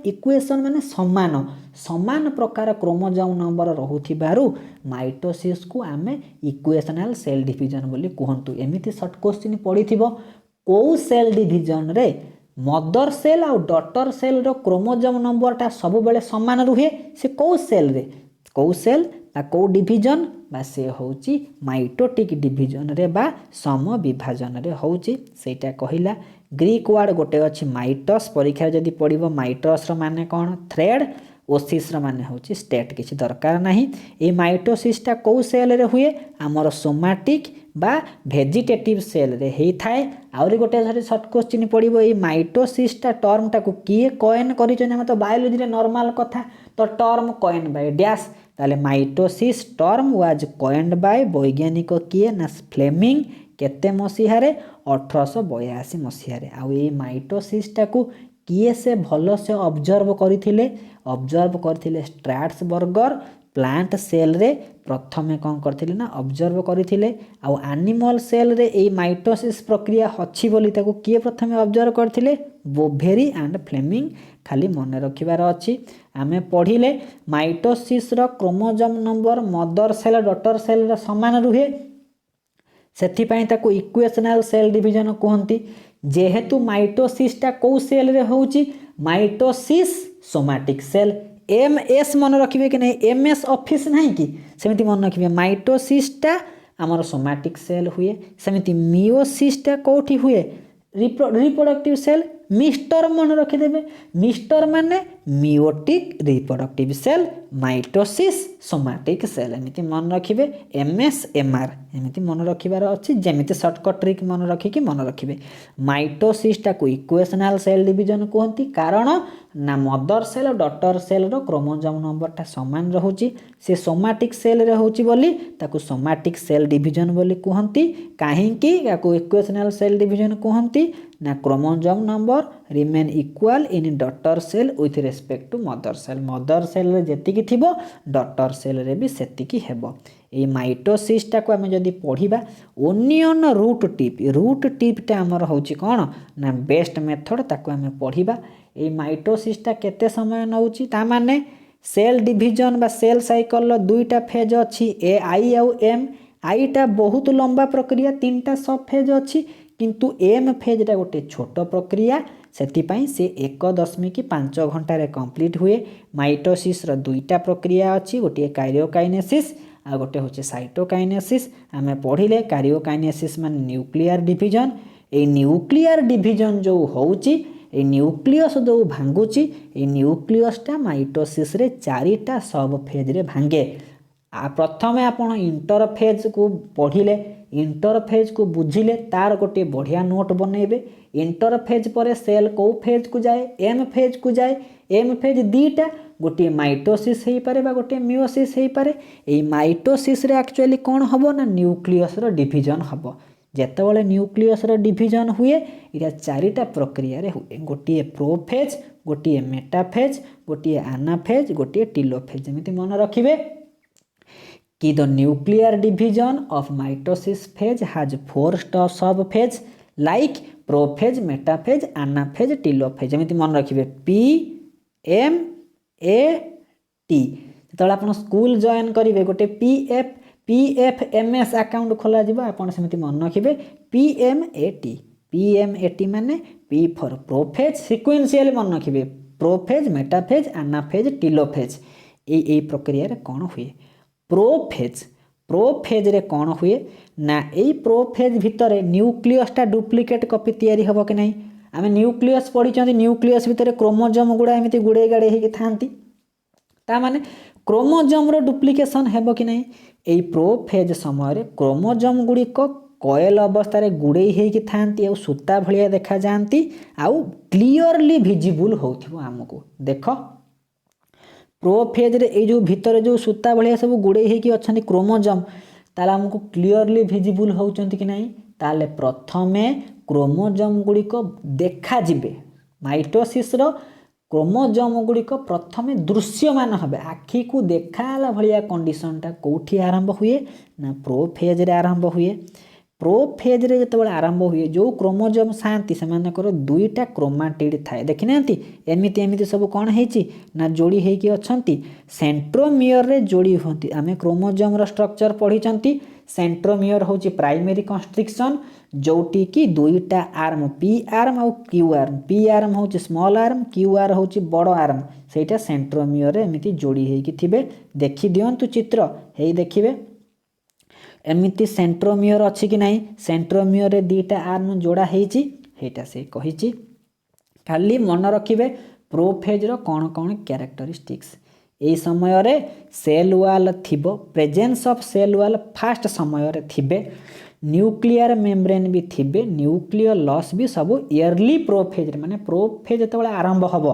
समान प्रकार क्रोमोजोम नंबर रहुथिबारु माइटोसिस को आमे इक्वेशनल सेल डिवीजन बोली कहंतु। एमिति शॉर्ट क्वेश्चन पढिथिबो को सेल डिवीजन रे मदर सेल और डॉटर सेल रो क्रोमोजोम नंबरटा सब बेले समान रुहे से को सेल बा को डिवीजन बा से होची माइटोटिक डिवीजन रे बा सम विभाजन रे होची सेटा कहिला। ग्रीक वर्ड गोटे अछि माइटस परीक्षा जदी पढिबो माइटस रो माने कोन थ्रेड ओसिस रो माने होची स्टेट किछि दरकार नाही। ए माइटोसिसटा को सेल रे हुए हमर सोमाटिक बा वेजिटेटिव सेल रे हेई थाए। आउरी गोटे धरि शॉर्ट क्वेश्चन पढिबो ए माइटोसिसटा टर्मटा को किए कॉइन करिछन हम तो बायोलॉजी रे नॉर्मल कथा तो टर्म कॉइन बाय डैश ताले mitosis term was coined bye वैज्ञानिक किए ना फ्लेमिंग केते मसीहा रे 1882 मसीहा रे। आ ए माइटोसिसटा को किए से भलो से ऑब्जर्व करथिले स्ट्रैट्सबर्गर प्लांट सेल रे प्रथमे कौन करथिले ना ऑब्जर्व करथिले। आ एनिमल सेल रे ए माइटोसिस प्रक्रिया अछि बोली ताको किए प्रथमे ऑब्जर्व करथिले बोवेरी एंड फ्लेमिंग। खाली मन रखिबार अछि आमे पढिले माइटोसिस रो chromosome number mother cell daughter cell रो समान रुहे सेथि पई ताको इक्वेशनल सेल डिवीजन कहंती। जेहेतु माइटोसिसटा को सेल रे होउची माइटोसिस सोमाटिक सेल एमएस मन रखिबे कि नहीं एमएस ऑफिस नहीं कि सेमिति मन रखिबे माइटोसिसटा हमर सोमाटिक सेल हुए सेमिति मियोसिसटा कोठी हुए रिप्रोडक्टिव सेल मिस्टर मन रखिदेवे मिस्टर माने meiotic reproductive cell mitosis somatic cell एमती मन रखिए MSMR एमती मन रखिबार अच्छी जमी सर्टकट ट्रिक मन रखिकी मन रखिए माइटोसिसटा को इक्वेशनल सेल डिवीजन कहती कारण ना मदर सेल और डटर सेल रो क्रोमोजोम नंबरटा सामान रोचे से सोमाटिक सेल रे होची बोली ताकू सोमाटिक सेल डिवीजन बोली कहती कहीं याको इक्वेशनल सेल डिवीजन कहती ना chromosome number remain equal in daughter cell with respect to mother cell रे जेतिकी थिबो डटर सेल रे भी सेतिकी हेबो ए माइटोसिसटा को आम जदि पढ़ा ओनियन रूट टिपटा आमर होची कौन ना बेस्ट मेथड ताको आम पढ़ा ए माइटोसिसटा केते समय नउची ता माने सेल डिवीजन बा सेल साइकल दुईटा फेज अच्छी ए आई आउ एम आईटा बहुत लंबा प्रक्रिया 3टा सब फेज अच्छी किंतु एम फेजटा गोटे छोट प्रक्रिया सेतिपाई से 1.5 घंटे कंप्लीट हुए माइटोसिस रो दुईटा प्रक्रिया अच्छी गोटे काइरियोकाइनेसिस आ गोटे होचे साइटोकाइनेसिस आमे पढ़िले काइरियोकाइनेसिस मान nuclear division a nuclear division जो होउची ए न्यूक्लियस जो भांगुची ए न्यूक्लियसटा माइटोसिस रे 4टा सब फेज रे भांगे आ प्रथमे आपण इंटरफेज को पढ़िले इंटरफेज को बुझिले तार गोटे बढ़िया नोट बनइबे इंटरफेज पर सेल को फेज को जाए एम फेज को जाए एम फेज दीटा गोटे माइटोसिस हो पारे बा गोटे मियोसिस हो पारे ए माइटोसिस रे एक्चुअली कौन हबो ना न्यूक्लियस रो डिवीजन हबो जेतेबेले न्यूक्लियस रो डिवीजन हुए इरा 4टा प्रक्रिया रे हुए गोटे प्रोफेज गोटे मेटाफेज गोटे आनाफेज गोटे टीलोफेज एमिति मन रखिबे कि the nuclear division of mitosis phase has 4 sub phase like prophase metaphase anaphase telophase एमिति मन रखिबे PMAT जेतेबेले आपण स्कूल जॉइन करिवे गोटे PFMS अकाउंट खोला जिबा आपण सेमिति मन रखिबे PMAT माने P फॉर प्रोफेज सिक्वेंशियल मन रखिबे प्रोफेज मेटाफेज आनाफेज टीलोफेज ए प्रक्रिया रे कोन हुए प्रोफेज रे कौन हुए ना यही प्रोफेज भितर न्यूक्लियसटा डुप्लिकेट कॉपी तैयारी हबो कि नहीं आमे न्यूक्लियस पढ़ी न्यूक्लियस भितर क्रोमोजोम गुड़ा एमती गुड़े गाड़े होगी थांती ता माने क्रोमोजोम रो डुप्लिकेशन हेबो कि नहीं यही प्रोफेज समय क्रोमोजोम गुड़िक कॉयल अवस्था रे गुड़े होगी थांती आ सूता भलिया देखा जाती आउ क्लियरली विजिबल होथिबो हमको देखो प्रोफेज रे ए जो भितर जो सूता भलिया सब गुड़े होगी अच्छा क्रोमोजोम ताला हमको क्लियरली विजिबल होउचंती कि नहीं ताले प्रथमे क्रोमोजोम गुड़िक देखा जिबे माइटोसिस रो क्रोमोजोम गुड़िक प्रथमे दृश्यमान हबे आखि को देखाला भलिया कंडीशनटा कोठी आरंभ हुए ना प्रोफेज रे आरंभ हुए प्रोफेज रे जतबेले आरंभ हुए जो क्रोमोजोम शांति सेमानकर 2टा क्रोमाटिड थाए देखि नांती एमिति एमिति सब कोन हेची ना जोड़ी हेकी अछंती सेंट्रोमियर रे जोड़ी होंती आमे क्रोमोजोम रो स्ट्रक्चर पढिचंती सेंट्रोमियर होची प्राइमरी कंस्ट्रिक्शन जोटी की 2टा आर्म पी आर्म और क्यू आर्म पी आर्म होची स्मॉल आर्म क्यू आर होची बड़ आर्म सेटा सेंट्रोमियर रे एमिति जोड़ी हेकी थिबे देखि दियंतु चित्र हेई देखिबे एमिति सेंट्रोमियर अच्छी कि नहीं सेंट्रोमियर रे 2टा आर्म जोड़ा हेची हेटा से कहिची खाली मन रखिबे प्रोफेज रो कोन कोन कैरेक्टरिस्टिक्स ए समय रे सेल वाल थिबो presence of cell wall first समय रे थिबे न्यूक्लियर मेम्ब्रेन भी थिबे न्यूक्लियर लॉस भी सब इयरली प्रोफेज रे माने प्रोफेज जेतेबेले आरंभ हबो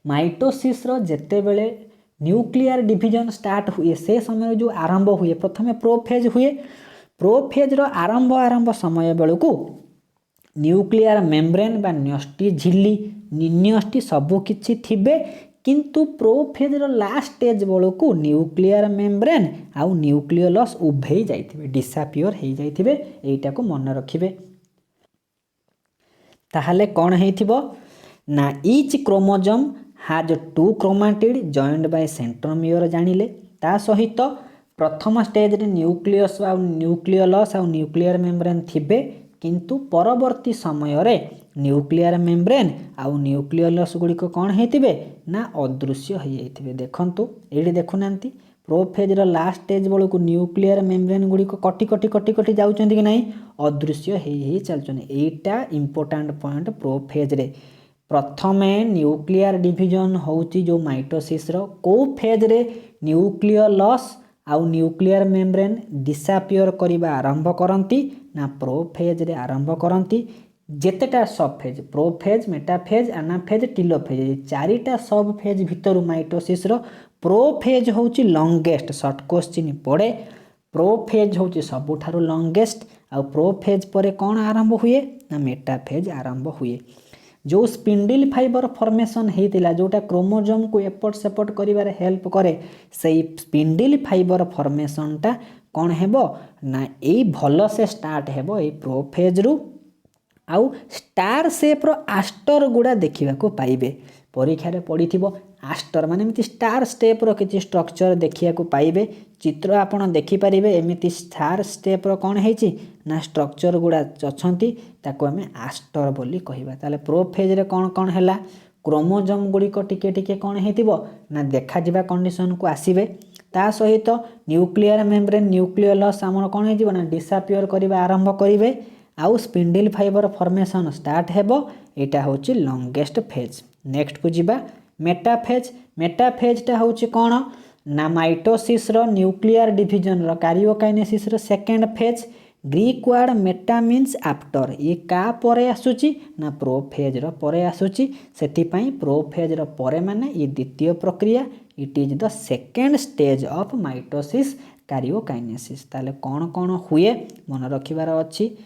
माइटोसिस रो जेतेबेले न्यूक्लियर डिवीजन स्टार्ट हुए से समय जो आरंभ हुए प्रथमे प्रोफेज हुए प्रोफेज रो आरंभ समय बेलू न्यूक्लियर मेम्ब्रेन बा न्यष्टि झिल्ली निन्यष्टि सबु किछि थिबे किंतु प्रोफेज रो लास्ट स्टेज बेलू न्यूक्लियर मेम्ब्रेन आउ न्यूक्लियोलस उभे जाइथिबे डिसअपियर हे जाइथिबे एटा को मन रखिबे ताहाले कोन हेथिबो ना each chromosome has 2 chromatid joined by centromere जानिले ता सहित प्रथम स्टेज रे न्यूक्लियस आ न्यूक्लियोलस आ न्यूक्लियर मेम्ब्रेन थिबे किंतु परवर्ती समय रे न्यूक्लियर मेम्ब्रेन आ न्यूक्लियोलस गुडी को कोन हेतिबे ना अदृश्य हो जाइथिबे देखंतु एडी देखुनांती प्रोफेज लास्ट स्टेज बेलू न्यूक्लियर मेम्ब्रेन गुड़िक कटि कटि कटि कटि जाऊँच कि नहीं अदृश्य हो चलते। यहीटा इंपोर्टाट पॉइंट प्रोफेज रे प्रथमे न्यूक्लियर डिविजन होउची जो माइटोसिस रो को फेज रे न्यूक्लियर लॉस आउ न्यूक्लियर मेम्ब्रेन डिसअपियर करबा आरंभ करती ना प्रोफेज रे आरंभ करती। जेतेटा सब phase prophase metaphase anaphase telophase चारिटा सब फेज भितर माइटोसिस रो प्रोफेज होउची लॉन्गेस्ट शॉर्ट क्वेश्चन पड़े। प्रोफेज होउची सबुठारु लॉन्गेस्ट आउ प्रोफेज परे कौन आरंभ हुए ना मेटाफेज आरंभ हुए। जो स्पिंडल फाइबर फॉर्मेशन होता जोटा क्रोमोजोम को एपट सेपट कर हेल्प करे से स्पिंडल फाइबर फॉर्मेशनटा कौन हेबो ना यही भल से स्टार्ट हेबो ए प्रोफेज रु आउ स्टार सेप रो आस्टर गुड़ा देखा पाइबे। परीक्षा रे पढ़ी आस्टर माने एमती स्टार स्टेप रो किछि स्ट्रक्चर देखा पाइबे। चित्र आपन देखि परिबे एमती स्टार स्टेप रो कौन हेछि ना स्ट्रक्चर गुड़ा अछंती ताको हमें आस्टर बोली कहिबा। ताले प्रोफेज रे कौन कौन हैला क्रोमोजोम गुड़िक टिके टिके कौन हेतिबो ना देखा जिबा कंडीशन को आसीबे। ता सहित न्यूक्लियर मेम्ब्रेन न्यूक्लियर लॉस आमर कौन हेजिबो ना डिसअपियर करबा आरंभ करिवे आउ स्पिंडल फाइबर फॉर्मेशन स्टार्ट हेबो। एटा होची लॉन्गेस्ट फेज। नेक्स्ट को जिबा मेटाफेज। मेटाफेजटा होची कौन ना माइटोसिस रो न्यूक्लियर डिविजन रो कार्योकाइनेसिस रो second phase. Greek word meta means after ये का परे आसुची ना प्रोफेज रो परे आसुची सेति पई प्रोफेज रो परे माने ये द्वितीय प्रक्रिया it is the second stage of mitosis karyokinesis. ताले कौन कौन हुए मन रखिबार अछि।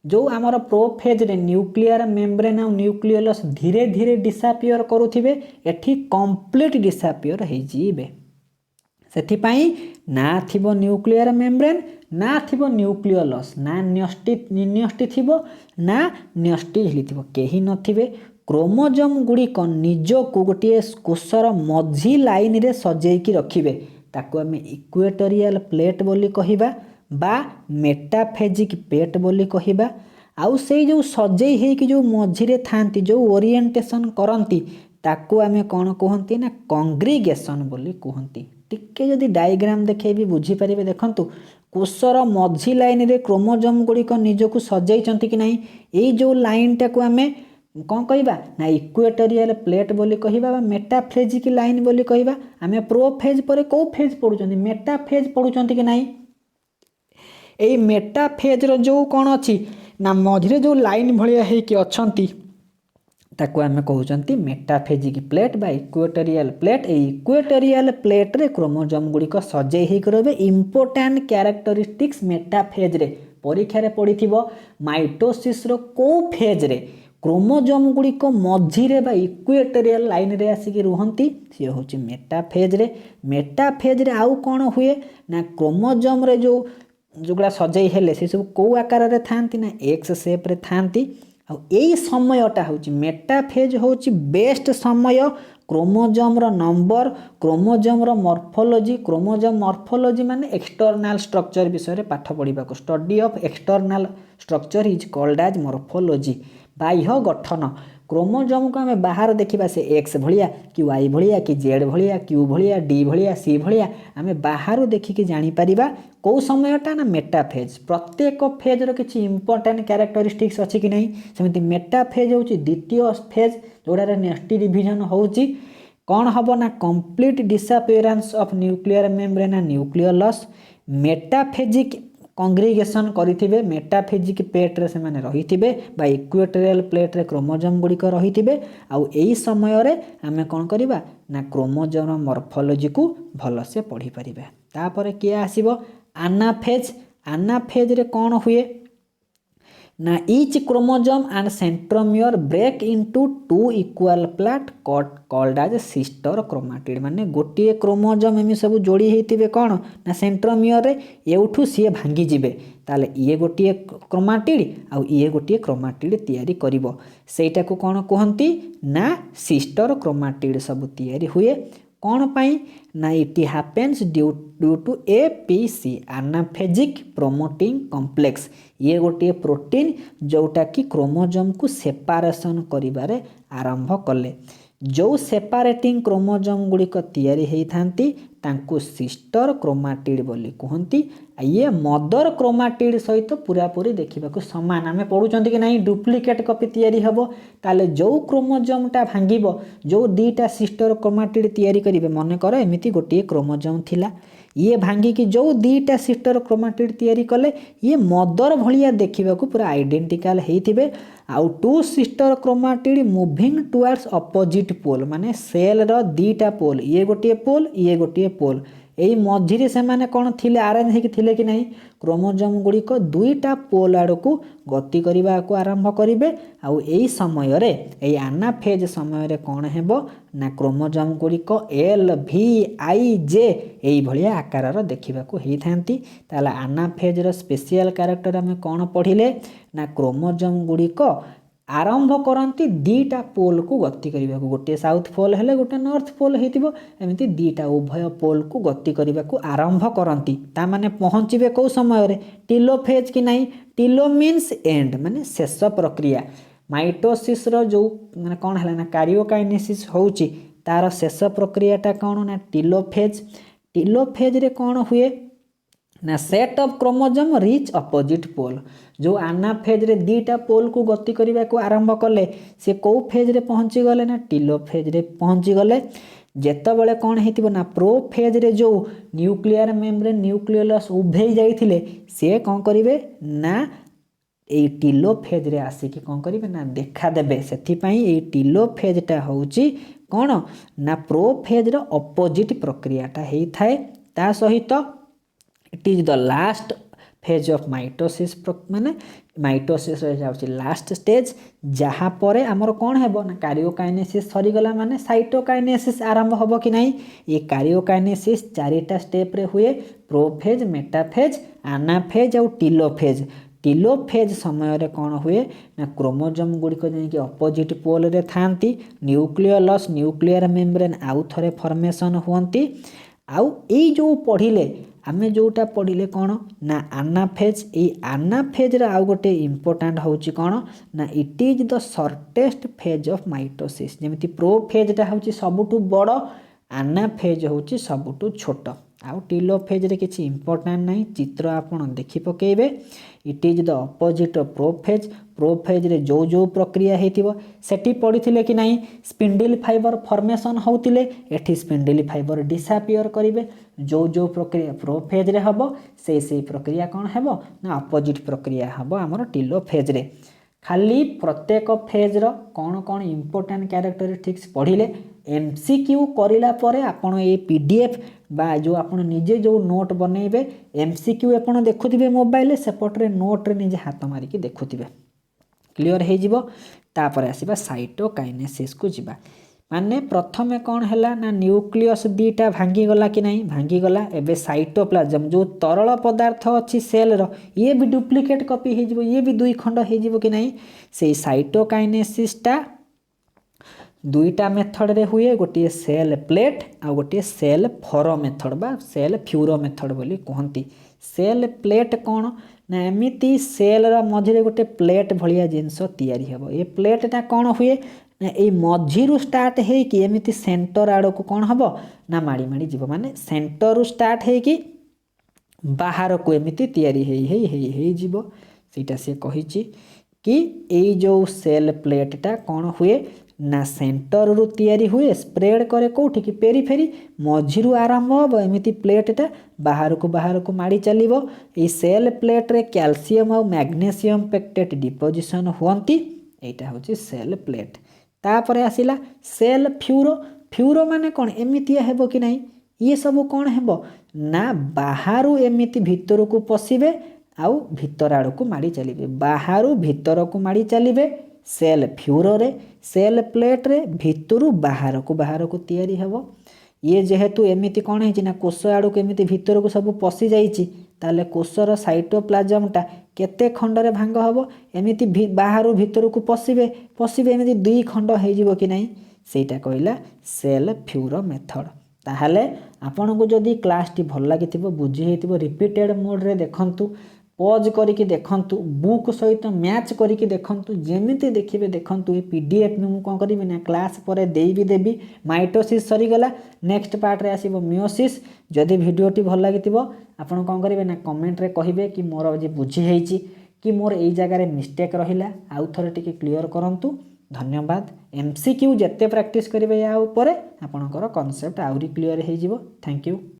जो आमर प्रोफेज रे न्यूक्लियर मेम्ब्रेन और न्यूक्लियस धीरे धीरे डिसअपियर करुथिबे एठी कंप्लीट डिसअपियर हो जिबे। सेथिपाई ना थिबो न्यूक्लियर मेम्ब्रेन ना थिबो न्यूक्लियस ना न्यष्टि थिबो ना न्यष्टि हिलिथिबो केही नथिबे। क्रोमोजोम गुड़िक निज को गोटे कोषर मझी लाइन रे सजेकी रखिबे ताको आमे इक्वेटोरियल प्लेट बोली कहिबा बा मेटाफेजिक पेट बोली कहिबा। आउ से जो सजेई हेकी जो मझिरे थांती जो ओरिएंटेशन करंती ताको आमे कौन कहंती ना कंग्रीगेशन बोली कहंती। टिके जदि डायग्राम देखेबी बुझी परिबे। देखंतु कोषर मझी लाइन रे क्रोमोजोम गुड़िक निजको सजेइचंती कि नहीं एई जो लाइन टाको आमे कौन कहिबा ना इक्वेटोरियल प्लेट बोली कहिबा बा मेटाफेजिक लाइन बोली कहिबा। आमे प्रोफेज परे को फेज पढुचंती मेटाफेज पढुचंती कि नहीं। एई मेटाफेज रो जो कौन अछि ना मझिरे जो लाइन भलिया हे कि अछंती ताको आमे कहउचंती मेटाफेजिक प्लेट बा इक्वेटोरियल प्लेट। ए इक्वेटोरियल प्लेट रे क्रोमोजोम गुड़िक सजेई हे करबे इंपोर्टेंट कैरेक्टरिस्टिक्स मेटाफेज रे परीक्षा रे पढ़िथिबो। माइटोसिस रो को फेज रे क्रोमोजोम गुड़िक मझिरे बा इक्वेटोरियल लाइन रे आसिकी रुहंती से होची मेटाफेज रे। मेटाफेज रे आउ कौन हुए ना क्रोमोजोम रे जो जोगुड़ा सजेई हेले से सब को आकार रे थांती ना एक्स शेप रे थांती। आ एई समयटा होची मेटाफेज होची बेस्ट समय क्रोमोजोम रो नंबर क्रोमोजोम रो मॉर्फोलॉजी। क्रोमोजोम मॉर्फोलॉजी माने एक्सटर्नल स्ट्रक्चर विषय रे पाठ पढ़िबा को study of external structure is called as morphology. बाह्य गठन क्रोमोजोम को आम बाहर देखा से एक्स भलिया कि वाई भलिया कि जेड भलिया क्यू भलिया डी भलिया सी भलिया आम बाहर देखिकी जानीपर कौ समयटा ना मेटाफेज। प्रत्येक फेज रो किछि इंपोर्टेंट कैरेक्टरिस्टिक्स अच्छी कि नहीं सेमती मेटाफेज होची द्वितीय फेज जोड़ारे नेक्स्ट डिविजन होची कौन हम ना complete disappearance of nuclear membrane and nuclear loss. Metaphasic congregation करिथिबे मेटाफेजिक प्लेट रे से माने रहिथिबे बा इक्वेटोरियल प्लेट रे क्रोमोजोम गुड़िक रहिथिबे। आउ एई समय रे आमे कोन करिबा ना क्रोमोजोम मॉर्फोलॉजी को भल से पढ़ी परिबा। तापर के आसीबो एनाफेज। एनाफेज रे कोन हुए ना each chromosome and centromere break into two equal part called as sister chromatid। माने गोटे क्रोमोजोम एमि सब जोड़ी हेतिबे कोन ना सेंट्रोमियर रे एउठू सी भांगी जिबे ताले ये गोटे क्रोमाटिड आउ ये गोटे क्रोमाटिड तैयारी करिवो सेटा को कोन कहंती ना सिस्टर क्रोमाटिड सब तैयारी हुए। कौन पाई ना it happens due to APC anaphasic promoting complex. ये गोटे प्रोटीन जोटा कि क्रोमोजोम को सेपारेशन करिबारे आरंभ कले। जो सेपारेटिंग क्रोमोजोम गुड़िक तैयारी होती तांकु सिस्टर क्रोमाटिड बोली कहती। ये मदर क्रोमाटिड सहित पूरापूरी देखा सामान आम पढ़ुं कि नहीं डुप्लिकेट कपि तैयारी हम ताले जो क्रोमोजोमटा भांगिब जो दीटा सिस्टर क्रोमाटिड तैयारी करेंगे मनकर एमती गोटे क्रोमोजोम थिला ये भांगिकी जो दीटा सिस्टर क्रोमाटिड तैयारी कले ये मदर भलिया देखा पूरा आइडेंटिकल होते आउ two sister chromatid moving towards opposite pole माने सेल रो दीटा पोल ये गोटे पोल यही मझिरे से माने कौन थिले आरेंज होके थिले कि नहीं क्रोमोजोम गुड़िक दुईटा पोल आड़ को गति करने को आरंभ करेंगे आउ यही समय रे यही आनाफेज समय रे कौन हेबो ना क्रोमोजोम गुड़िक एल भी आई जे यही भलिया आकार देखा होता आनाफेज रो स्पेशल कैरेक्टर आम कौन पढ़िले ना क्रोमोजोम गुड़िक आरंभ करती दीटा पोल को गति करने को गोटे साउथ पोल हेले गोटे नॉर्थ पोल होती दीटा उभय पोल को गति करने को आरंभ करती तामाने पहुँचे कौ समय रे टिलोफेज कि नहीं टिलो मीन्स एंड माने शेष प्रक्रिया माइटोसिस रो जो माने कौन है ना कार्योकाइनेसिस होउची तार शेष प्रक्रियाटा कौन ना टिलोफेज रे कौन हुए ना set of chromosome reach opposite pole जो आनाफेज रे दीटा पोल को गति करने को आरंभ कले से कौ फेज रे पहुँची गले ना टिलोफेज रे पहुँची गले जेतबेले कौन हेतिबो ना प्रोफेज रे जो न्यूक्लियर मेम्ब्रेन न्यूक्लियोलस उभेई जाइथिले से कौन करिवे ना ए टिलोफेज रे आसिकी कौन करिवे ना देखा देबे सेथिपाई ए टिलोफेजटा होउची कौन ना प्रोफेज रो अपोजिट प्रक्रियाटा हेई थाए ता सहित it is the last phase of mitosis माने माइटोसिस जाउची लास्ट स्टेज जहाँ परे आमर कौन हेबो ना कार्योकाइनेसिस सरीगला माने साइटोकाइनेसिस आरंभ होबो कि नहीं ये कार्योकाइनेसिस चारिटा स्टेप रे हुए प्रोफेज मेटाफेज आनाफेज और टिलोफेज समय रे कौन हुए ना क्रोमोजोम गुड़िक जाइए अपोजिट पोल रे थांती न्यूक्लियोलस न्यूक्लियर मेम्ब्रेन आउ थरे फॉर्मेशन हुअंती आउ एई जो पढ़िले आमे जोटा पढ़िले कौन ना आनाफेज आनाफेज रे आउ गोटे इम्पोर्टाट होउची कौन ना it is the shortest phase of mitosis जेमिति प्रोफेजटा होउची सबुठु बड़ आनाफेज होउची सबुठु छोट आउ टिलोफेज रे किछि इम्पोर्टाट नहीं चित्र आपण देखि पकेइबे it is the opposite of prophase रे जो जो प्रक्रिया हेतिबो सेठी पढ़िथिले कि नहीं स्पिंडल फाइबर फॉर्मेशन होउतिले एठी स्पिंडल फाइबर डिसअपियर करिवे जो जो प्रक्रिया प्रोफेज रे हबो से प्रक्रिया कौन हेबो ना अपोजिट प्रक्रिया हबो हमर टिलोफेज रे खाली प्रत्येक फेज रो कौन कौन इम्पोर्टाट कैरेक्टरिस्टिक्स पढ़िले एमसीक्यू करिला परे आपण ए पीडीएफ बा जो आपण निजे जो नोट बनेबे एमसीक्यू आपण देखुथिबे मोबाइल सेपटरे नोट रे निजे हाथ मारिकी देखुथिबे क्लियर हे जिवो तापर आसीबा साइटोकाइनेसिस को जिबा माने प्रथमे कौन हैला ना न्यूक्लियस दीटा भांगी गला कि नहीं भांगी गला एबे साइटोप्लाज्म जो तरल पदार्थ अच्छी सेल रो ये भी डुप्लिकेट कॉपी हे जिवो ये भी दुई खंड हे जिवो कि नहीं से साइटोकाइनेसिसटा दुईटा मेथड रे हुए गोटे सेल प्लेट आ गोटे सेल फरो मेथड बा सेल फ्यूरो मेथड बोली कहती सेल प्लेट कौन ना एमिति सेल रा मझिरे गोटे प्लेट भलिया जिनस तैयारी हेबो ये प्लेटटा कौन हुए ना ये मझिरु स्टार्ट है कि एमिति सेंटर आड़ को कौन हबो ना माड़ी माड़ी जीव माने सेंटर स्टार्ट है कि बाहर को एमिति तैयारी है जीव सीटा से कहिछि कि ये जो सेल प्लेटटा कौन हुए ना सेंटर रु तैयारी हुए स्प्रेड करे कोठी कि पेरीफेरी मझिरु आरंभ हो एमिति प्लेटटा बाहर को माड़ी चलिबो ए सेल प्लेट रे कैल्शियम और मैग्नीशियम पेक्टेट डिपोजिशन हुअंती एटा होची सेल प्लेट तापरे आसिला सेल फ्यूरो माने कौन एमिति हेबो कि नहीं ये सब कौन हेबो ना बाहरु एमिति भितर को पशिबे आउ भितर आड़ को माड़ी चलिबे बाहरु भितर को माड़ी चलिबे सेल फ्यूरो रे सेल प्लेट रे भितरु बाहर को तैयारी हेबो ये जेहेतु एमिति कौन है ना कोष आड़ को एमिति भितर को सब पशि जाइछि ताले कोषर साइटोप्लाज्मटा केते खंड रे भांग हबो एमिति बाहरु भितर को पशिबे एमिति दुई खंड हे जिवो कि नहीं सेटा कहला सेल फ्यूरो मेथड ताहाले आपन को जदी क्लास टी भल लागिथिबो बुझी हेतिबो रिपीटेड मोड रे देखंतु पॉज करके देखंतु बुक सहित मैच करके देखंतु जेमिति देखिबे देखंतु ये पीडीएफ में मु कोन करबी ना क्लास पर देई भी देबी माइटोसिस सरी गला नेक्स्ट पार्ट रे आसीबो मियोसिस जदि वीडियोटी भल लागितिबो आपण कोन करिवे ना कमेंट रे कहिबे कि मोर जे बुझी हेची कि मोर एई जगह रे मिस्टेक रहिला आउ थरे टिके क्लियर करंतु धन्यवाद एमसीक्यू जत्ते प्रैक्टिस करिवे या ऊपर आपणकर कांसेप्ट आउरी क्लियर हे जिवो थैंक यू।